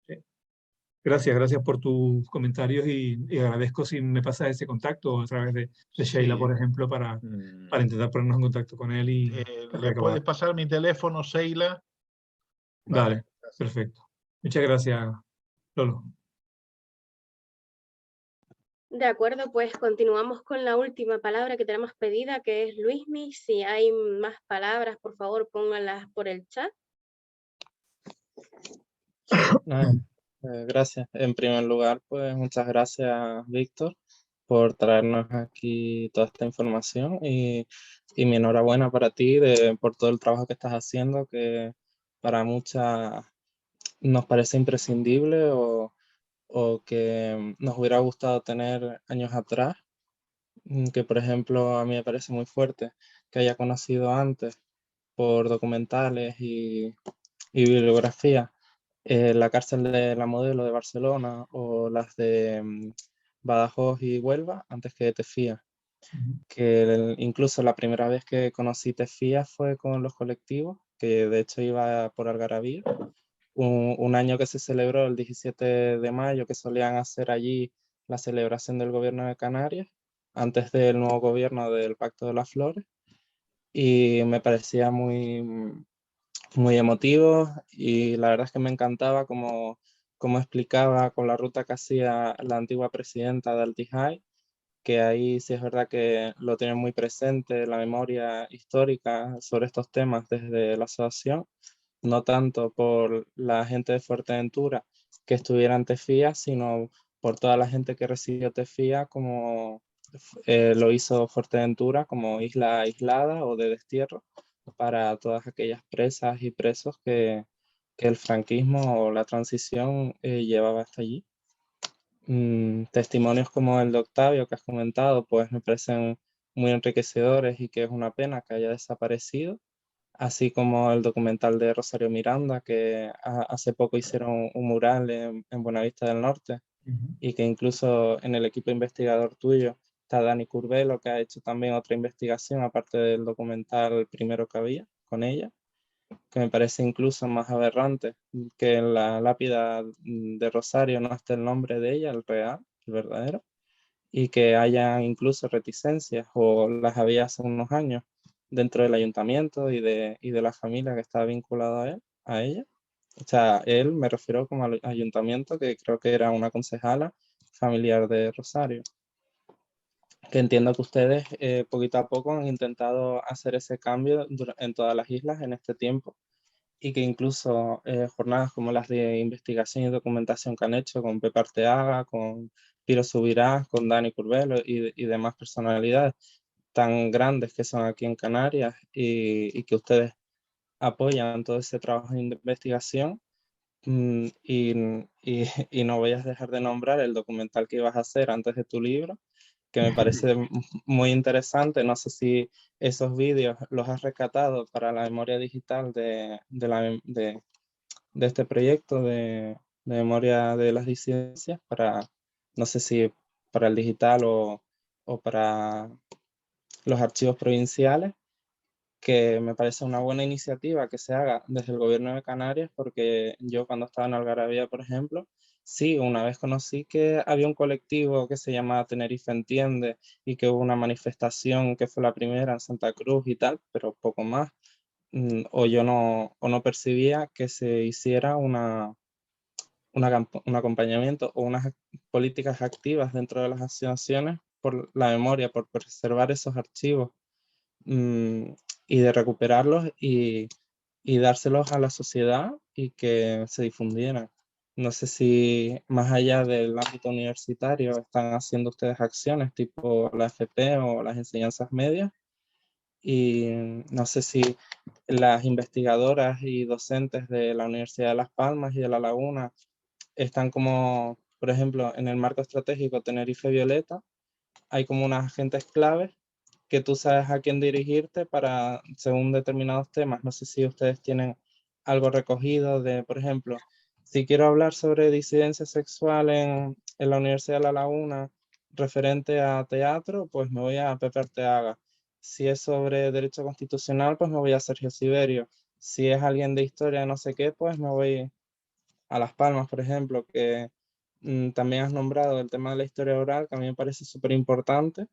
Sí. Gracias por tus comentarios y agradezco si me pasas ese contacto a través de Sheila,
Sí.
por ejemplo, para intentar ponernos en contacto con él y
¿Le puedes pasar mi teléfono, Sheila?
Vale, perfecto. Muchas gracias, Lolo.
De acuerdo, pues continuamos con la última palabra que tenemos pedida, que es Luismi. Si hay más palabras, por favor, pónganlas por el chat.
Gracias. En primer lugar, pues muchas gracias, Víctor, por traernos aquí toda esta información y mi enhorabuena para ti por todo el trabajo que estás haciendo, que para muchas nos parece imprescindible o que nos hubiera gustado tener años atrás, que por ejemplo a mí me parece muy fuerte que haya conocido antes por documentales y bibliografía la cárcel de la Modelo de Barcelona o las de Badajoz y Huelva antes que Tefía. Que incluso la primera vez que conocí Tefía fue con los colectivos, que de hecho iba por Algarabía, un año que se celebró el 17 de mayo, que solían hacer allí la celebración del gobierno de Canarias, antes del nuevo gobierno del Pacto de las Flores, y me parecía muy emotivo y la verdad es que me encantaba cómo explicaba con la ruta que hacía la antigua presidenta de Altijay, que ahí sí es verdad que lo tienen muy presente la memoria histórica sobre estos temas desde la asociación, no tanto por la gente de Fuerteventura que estuviera en Tefía, sino por toda la gente que recibió Tefía como lo hizo Fuerteventura como isla aislada o de destierro para todas aquellas presas y presos que el franquismo o la transición llevaba hasta allí. Testimonios como el de Octavio que has comentado, pues me parecen muy enriquecedores y que es una pena que haya desaparecido, así como el documental de Rosario Miranda, que hace poco hicieron un mural en Buenavista del Norte y que incluso en el equipo investigador tuyo está Dani Curvelo, que ha hecho también otra investigación aparte del documental primero que había con ella, que me parece incluso más aberrante que en la lápida de Rosario no esté el nombre de ella, el real, el verdadero, y que haya incluso reticencias, o las había hace unos años, dentro del ayuntamiento y de la familia que estaba vinculada a ella. O sea, él me refiero como al ayuntamiento, que creo que era una concejala familiar de Rosario. Que entiendo que ustedes poquito a poco han intentado hacer ese cambio en todas las islas en este tiempo y que incluso jornadas como las de investigación y documentación que han hecho con Pepe Arteaga, con Piro Subirás, con Dani Curvelo y demás personalidades tan grandes que son aquí en Canarias y que ustedes apoyan todo ese trabajo de investigación. Y no voy a dejar de nombrar el documental que ibas a hacer antes de tu libro, que me parece muy interesante. No sé si esos vídeos los has rescatado para la memoria digital de este proyecto de memoria de las disidencias, no sé si para el digital o para los archivos provinciales, que me parece una buena iniciativa que se haga desde el gobierno de Canarias, porque yo cuando estaba en Algarabía, por ejemplo, sí, una vez conocí que había un colectivo que se llama Tenerife Entiende y que hubo una manifestación que fue la primera en Santa Cruz y tal, pero poco más. O yo no percibía que se hiciera un acompañamiento o unas políticas activas dentro de las asociaciones por la memoria, por preservar esos archivos y de recuperarlos y dárselos a la sociedad y que se difundieran. No sé si más allá del ámbito universitario están haciendo ustedes acciones tipo la FP o las enseñanzas medias y no sé si las investigadoras y docentes de la Universidad de Las Palmas y de La Laguna están como, por ejemplo, en el marco estratégico Tenerife Violeta, hay como unas agentes claves que tú sabes a quién dirigirte para, según determinados temas. No sé si ustedes tienen algo recogido de, por ejemplo, si quiero hablar sobre disidencia sexual en la Universidad de La Laguna referente a teatro, pues me voy a Pepe Arteaga. Si es sobre derecho constitucional, pues me voy a Sergio Siverio. Si es alguien de historia no sé qué, pues me voy a Las Palmas, por ejemplo, que también has nombrado el tema de la historia oral, que a mí me parece súper importante,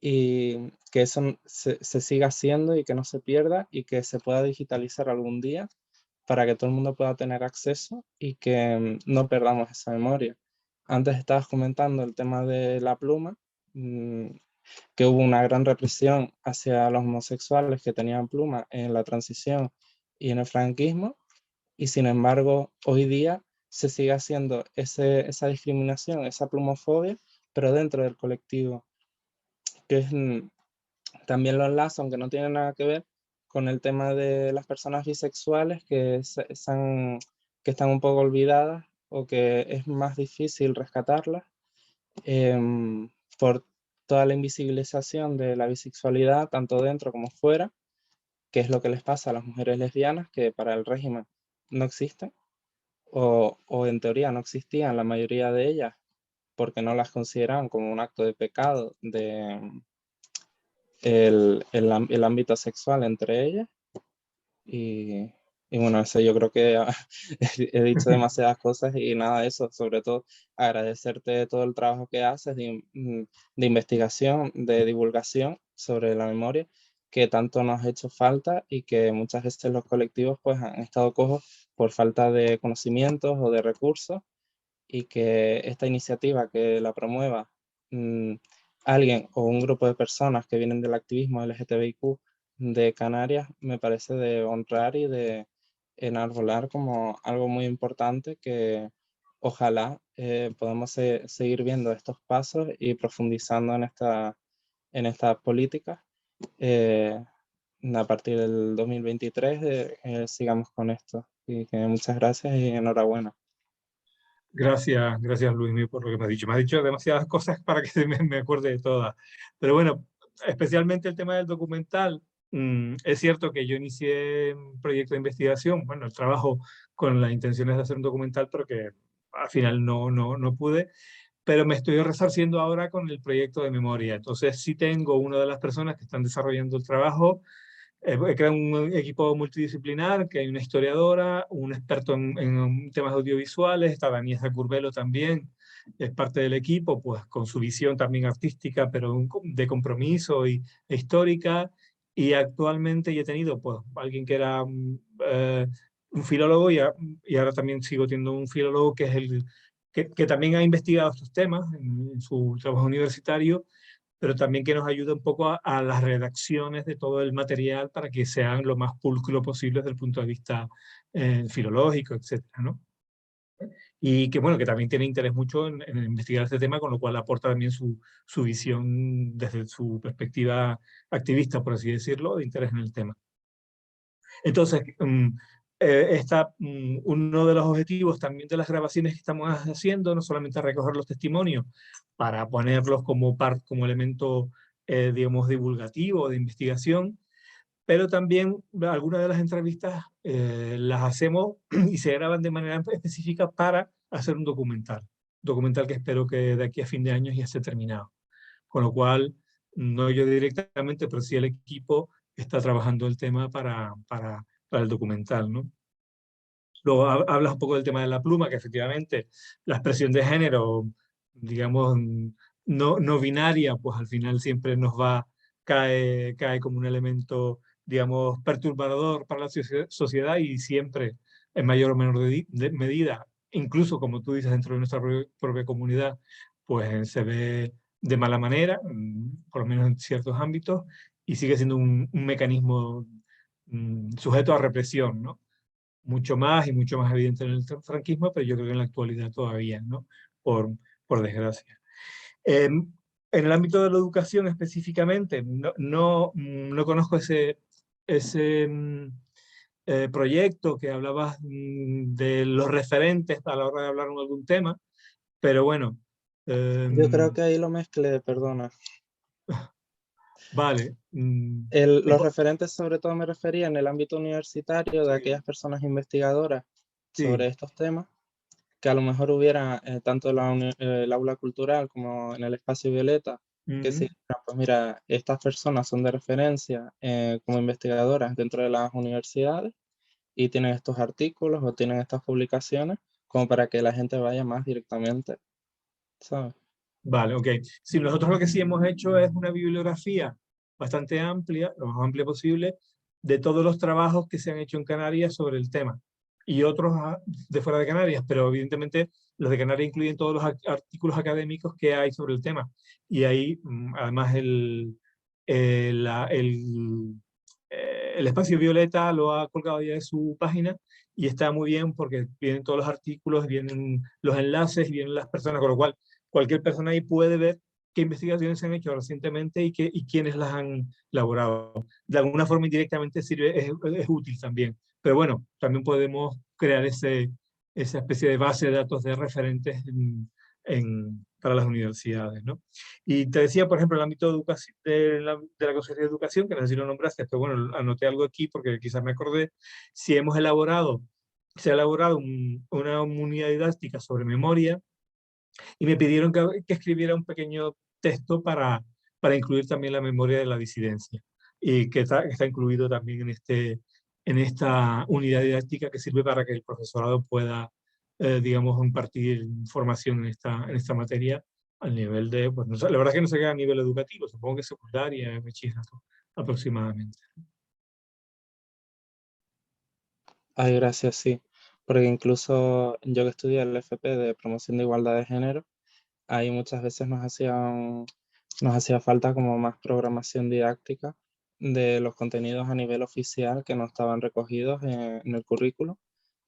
y que eso se siga haciendo y que no se pierda y que se pueda digitalizar algún día para que todo el mundo pueda tener acceso y que no perdamos esa memoria. Antes estabas comentando el tema de la pluma, que hubo una gran represión hacia los homosexuales que tenían pluma en la transición y en el franquismo, y sin embargo hoy día se sigue haciendo esa discriminación, esa plumofobia, pero dentro del colectivo, que es también lo enlazo, aunque no tiene nada que ver, con el tema de las personas bisexuales que están un poco olvidadas o que es más difícil rescatarlas por toda la invisibilización de la bisexualidad, tanto dentro como fuera, que es lo que les pasa a las mujeres lesbianas, que para el régimen no existen, o en teoría no existían la mayoría de ellas, porque no las consideraban como un acto de pecado el ámbito sexual entre ellas. Y bueno, eso yo creo que he dicho demasiadas cosas y nada de eso, sobre todo agradecerte todo el trabajo que haces de investigación, de divulgación sobre la memoria, que tanto nos ha hecho falta y que muchas veces los colectivos pues han estado cojos por falta de conocimientos o de recursos, y que esta iniciativa que la promueva alguien o un grupo de personas que vienen del activismo LGTBIQ de Canarias me parece de honrar y de enarbolar como algo muy importante, que ojalá podamos seguir viendo estos pasos y profundizando en estas políticas. A partir del 2023 sigamos con esto. Y que muchas gracias y enhorabuena.
Gracias, gracias Luis por lo que me has dicho. Me has dicho demasiadas cosas para que me acuerde de todas. Pero bueno, especialmente el tema del documental. Es cierto que yo inicié un proyecto de investigación, bueno, el trabajo con las intenciones de hacer un documental, pero que al final no pude. Pero me estoy resarciendo ahora con el proyecto de memoria. Entonces sí tengo una de las personas que están desarrollando el trabajo. He creado un equipo multidisciplinar, que hay una historiadora, un experto en temas audiovisuales, está Daniela Curbelo también, es parte del equipo, pues con su visión también artística, pero de compromiso e histórica. Y actualmente ya he tenido pues alguien que era un filólogo y ahora también sigo teniendo un filólogo que es que también ha investigado estos temas en su trabajo universitario, pero también que nos ayuda un poco a las redacciones de todo el material para que sean lo más pulcro posible desde el punto de vista filológico, etcétera, ¿no? Y que, bueno, que también tiene interés mucho en investigar este tema, con lo cual aporta también su visión desde su perspectiva activista, por así decirlo, de interés en el tema. Entonces, uno de los objetivos también de las grabaciones que estamos haciendo, no solamente recoger los testimonios para ponerlos como elemento, digamos, divulgativo, de investigación, pero también algunas de las entrevistas las hacemos y se graban de manera específica para hacer un documental que espero que de aquí a fin de año ya esté terminado. Con lo cual, no yo directamente, pero sí el equipo está trabajando el tema para el documental, ¿no? Luego hablas un poco del tema de la pluma, que efectivamente la expresión de género, digamos, no binaria, pues al final siempre cae como un elemento, digamos, perturbador para la sociedad, y siempre, en mayor o menor medida, incluso como tú dices, dentro de nuestra propia comunidad, pues se ve de mala manera, por lo menos en ciertos ámbitos, y sigue siendo un mecanismo sujeto a represión, ¿no? Mucho más y mucho más evidente en el franquismo, pero yo creo que en la actualidad todavía, ¿no? Por desgracia. En el ámbito de la educación específicamente, no conozco ese proyecto que hablabas de los referentes a la hora de hablar de algún tema, pero bueno.
Yo creo que ahí lo mezclé, perdona.
Vale.
Los referentes sobre todo me refería en el ámbito universitario de aquellas personas investigadoras sobre estos temas, que a lo mejor hubiera tanto en el aula cultural como en el espacio violeta, que si, pues mira, estas personas son de referencia como investigadoras dentro de las universidades y tienen estos artículos o tienen estas publicaciones como para que la gente vaya más directamente, ¿sabes?
Vale, ok. Si nosotros lo que sí hemos hecho es una bibliografía bastante amplia, lo más amplia posible, de todos los trabajos que se han hecho en Canarias sobre el tema y otros de fuera de Canarias, pero evidentemente los de Canarias incluyen todos los artículos académicos que hay sobre el tema. Y ahí, además, el Espacio Violeta lo ha colgado ya en su página y está muy bien porque vienen todos los artículos, vienen los enlaces y vienen las personas, con lo cual cualquier persona ahí puede ver qué investigaciones se han hecho recientemente y quiénes las han elaborado. De alguna forma indirectamente sirve, es útil también. Pero bueno, también podemos crear esa especie de base de datos de referentes para las universidades, ¿no? Y te decía, por ejemplo, el ámbito de, educación, de la Consejería de Educación, que no sé si lo nombraste, pero bueno, anoté algo aquí porque quizás me acordé, si hemos elaborado, se ha elaborado una unidad didáctica sobre memoria, y me pidieron que escribiera un pequeño texto para incluir también la memoria de la disidencia, y que está incluido también en esta unidad didáctica que sirve para que el profesorado pueda, digamos, impartir información en esta materia al nivel de, pues, no sé, la verdad es que no sé qué a nivel educativo, supongo que secundaria, bachillerato aproximadamente.
Ay, gracias, sí. Porque incluso yo que estudié el FP de promoción de igualdad de género, ahí muchas veces nos hacía falta como más programación didáctica de los contenidos a nivel oficial que no estaban recogidos en el currículo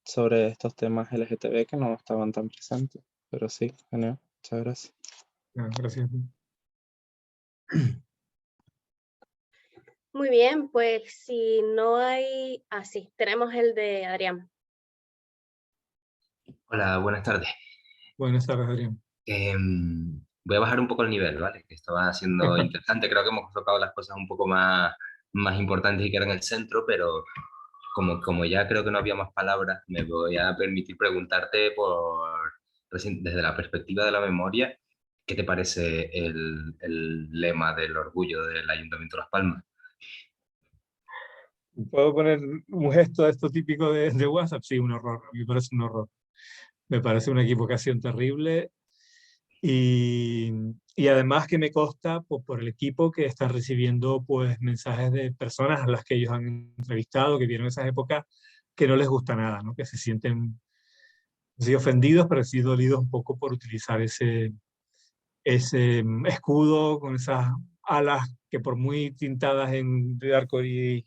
sobre estos temas LGTB que no estaban tan presentes. Pero sí, genial. Muchas gracias.
Gracias.
Muy bien, pues si no hay... Ah, sí, tenemos el de Adrián.
Hola, buenas tardes.
Buenas tardes, Adrián.
Voy a bajar un poco el nivel, ¿vale? Que estaba siendo interesante. Creo que hemos tocado las cosas un poco más importantes y que eran el centro, pero como ya creo que no había más palabras, me voy a permitir preguntarte desde la perspectiva de la memoria, ¿qué te parece el lema del orgullo del Ayuntamiento de Las Palmas?
¿Puedo poner un gesto de esto típico de WhatsApp? Sí, un horror. A mí me parece un horror. Me parece una equivocación terrible y además que me consta pues, por el equipo que está recibiendo pues, mensajes de personas a las que ellos han entrevistado, que vieron esas épocas, que no les gusta nada, ¿no? Que se sienten sí, ofendidos, pero sí dolidos un poco por utilizar ese escudo con esas alas que por muy tintadas de arcoíris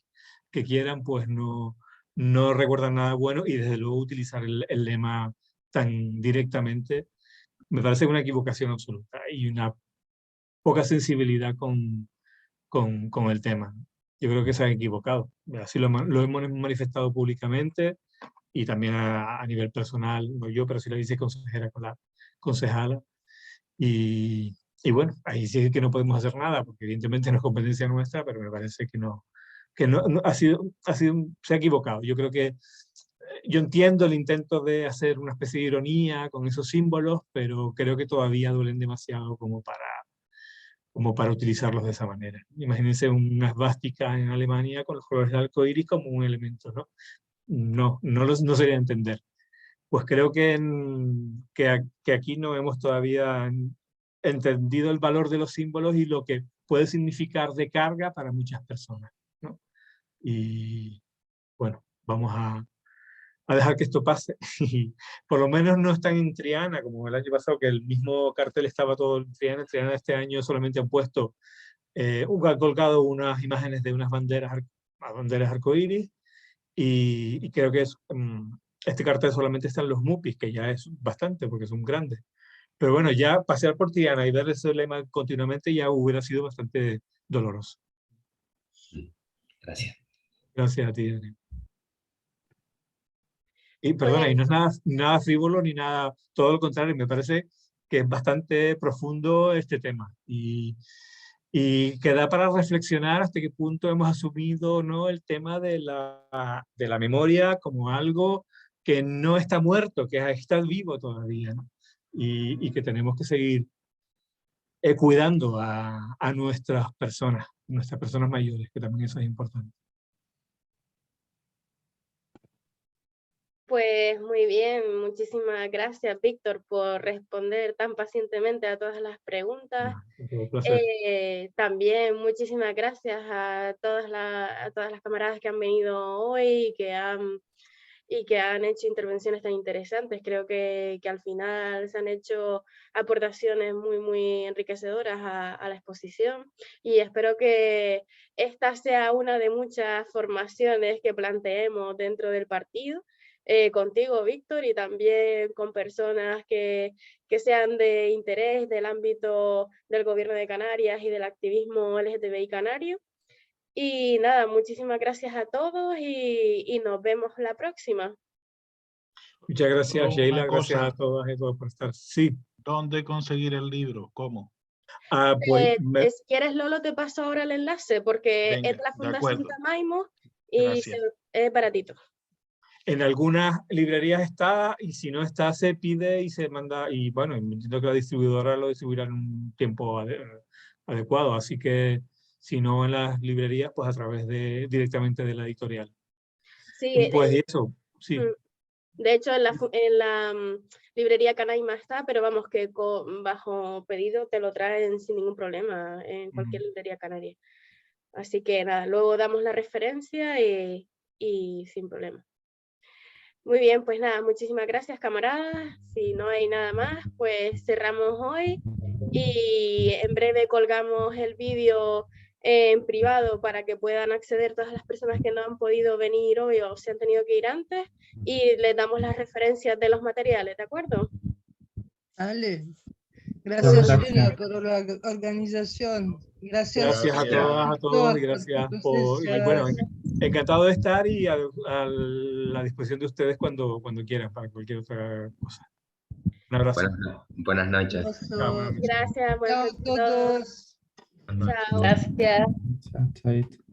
que quieran, pues no recuerdan nada bueno y desde luego utilizar el lema tan directamente me parece una equivocación absoluta y una poca sensibilidad con el tema. Yo creo que se han equivocado. Así lo hemos manifestado públicamente y también a nivel personal, no yo, pero sí la viceconsejera con la concejala. Y bueno, ahí sí es que no podemos hacer nada, porque evidentemente no es competencia nuestra, pero me parece que se ha equivocado. Yo creo que yo entiendo el intento de hacer una especie de ironía con esos símbolos, pero creo que todavía duelen demasiado como para utilizarlos de esa manera. Imagínense una esvástica en Alemania con los colores del arco iris como un elemento, ¿no? No sería entender. Pues creo que aquí no hemos todavía entendido el valor de los símbolos y lo que puede significar de carga para muchas personas, ¿no? Y bueno, vamos a dejar que esto pase. Y por lo menos no están en Triana, como el año pasado, que el mismo cartel estaba todo en Triana. En Triana este año solamente han puesto, han colgado unas imágenes de unas banderas arcoíris y creo que este cartel solamente está en los MUPIs, que ya es bastante porque son grandes. Pero bueno, ya pasear por Triana y ver ese lema continuamente ya hubiera sido bastante doloroso.
Gracias.
Gracias a ti, Dani. Y perdona,
Pues,
y no es nada frívolo ni nada, todo lo contrario, me parece que es bastante profundo este tema. Y Y queda para reflexionar hasta qué punto hemos asumido, ¿no?, el tema de la memoria como algo que no está muerto, que está vivo todavía, ¿no? Y que tenemos que seguir cuidando a nuestras personas mayores, que también eso es importante.
Pues muy bien, muchísimas gracias, Víctor, por responder tan pacientemente a todas las preguntas.
Un placer.
También muchísimas gracias a todas las camaradas que han venido hoy y que han hecho intervenciones tan interesantes. Creo que al final se han hecho aportaciones muy, muy enriquecedoras a la exposición, y espero que esta sea una de muchas formaciones que planteemos dentro del partido, contigo, Víctor, y también con personas que sean de interés del ámbito del Gobierno de Canarias y del activismo LGTBI canario. Y nada, muchísimas gracias a todos y nos vemos la próxima.
Muchas gracias,
Solo
Sheila.
una
Gracias
cosa.
a todas y todos por estar. Sí.
¿Dónde conseguir el libro? ¿Cómo?
Pues,
Si quieres, Lolo, te paso ahora el enlace, porque
Venga,
es de la
de
Fundación
acuerdo.
Tamaimo y
Gracias.
es baratito.
en algunas librerías está, y si no está, se pide y se manda, y bueno, entiendo que la distribuidora lo distribuirá en un tiempo adecuado, así que si no en las librerías, pues a través directamente de la editorial.
Sí,
Pues eso, sí.
De hecho, en la librería Canaima está, pero vamos, que bajo pedido te lo traen sin ningún problema en cualquier librería canaria. Así que nada, luego damos la referencia y sin problema. Muy bien, pues nada, muchísimas gracias, camaradas. Si no hay nada más, pues cerramos hoy y en breve colgamos el vídeo en privado para que puedan acceder todas las personas que no han podido venir hoy o se han tenido que ir antes, y les damos las referencias de los materiales, ¿de acuerdo?
Vale. Gracias,
Gracias.
Sheila, por la organización. Gracias,
Gracias a todas, a todos, y gracias por... Y bueno, encantado de estar y a la disposición de ustedes cuando quieran, para cualquier otra cosa. Un abrazo.
Buenas noches.
Gracias, buenas
Chao a
noches a todos.
todos.
Chao.
Gracias.
Chao, chaito.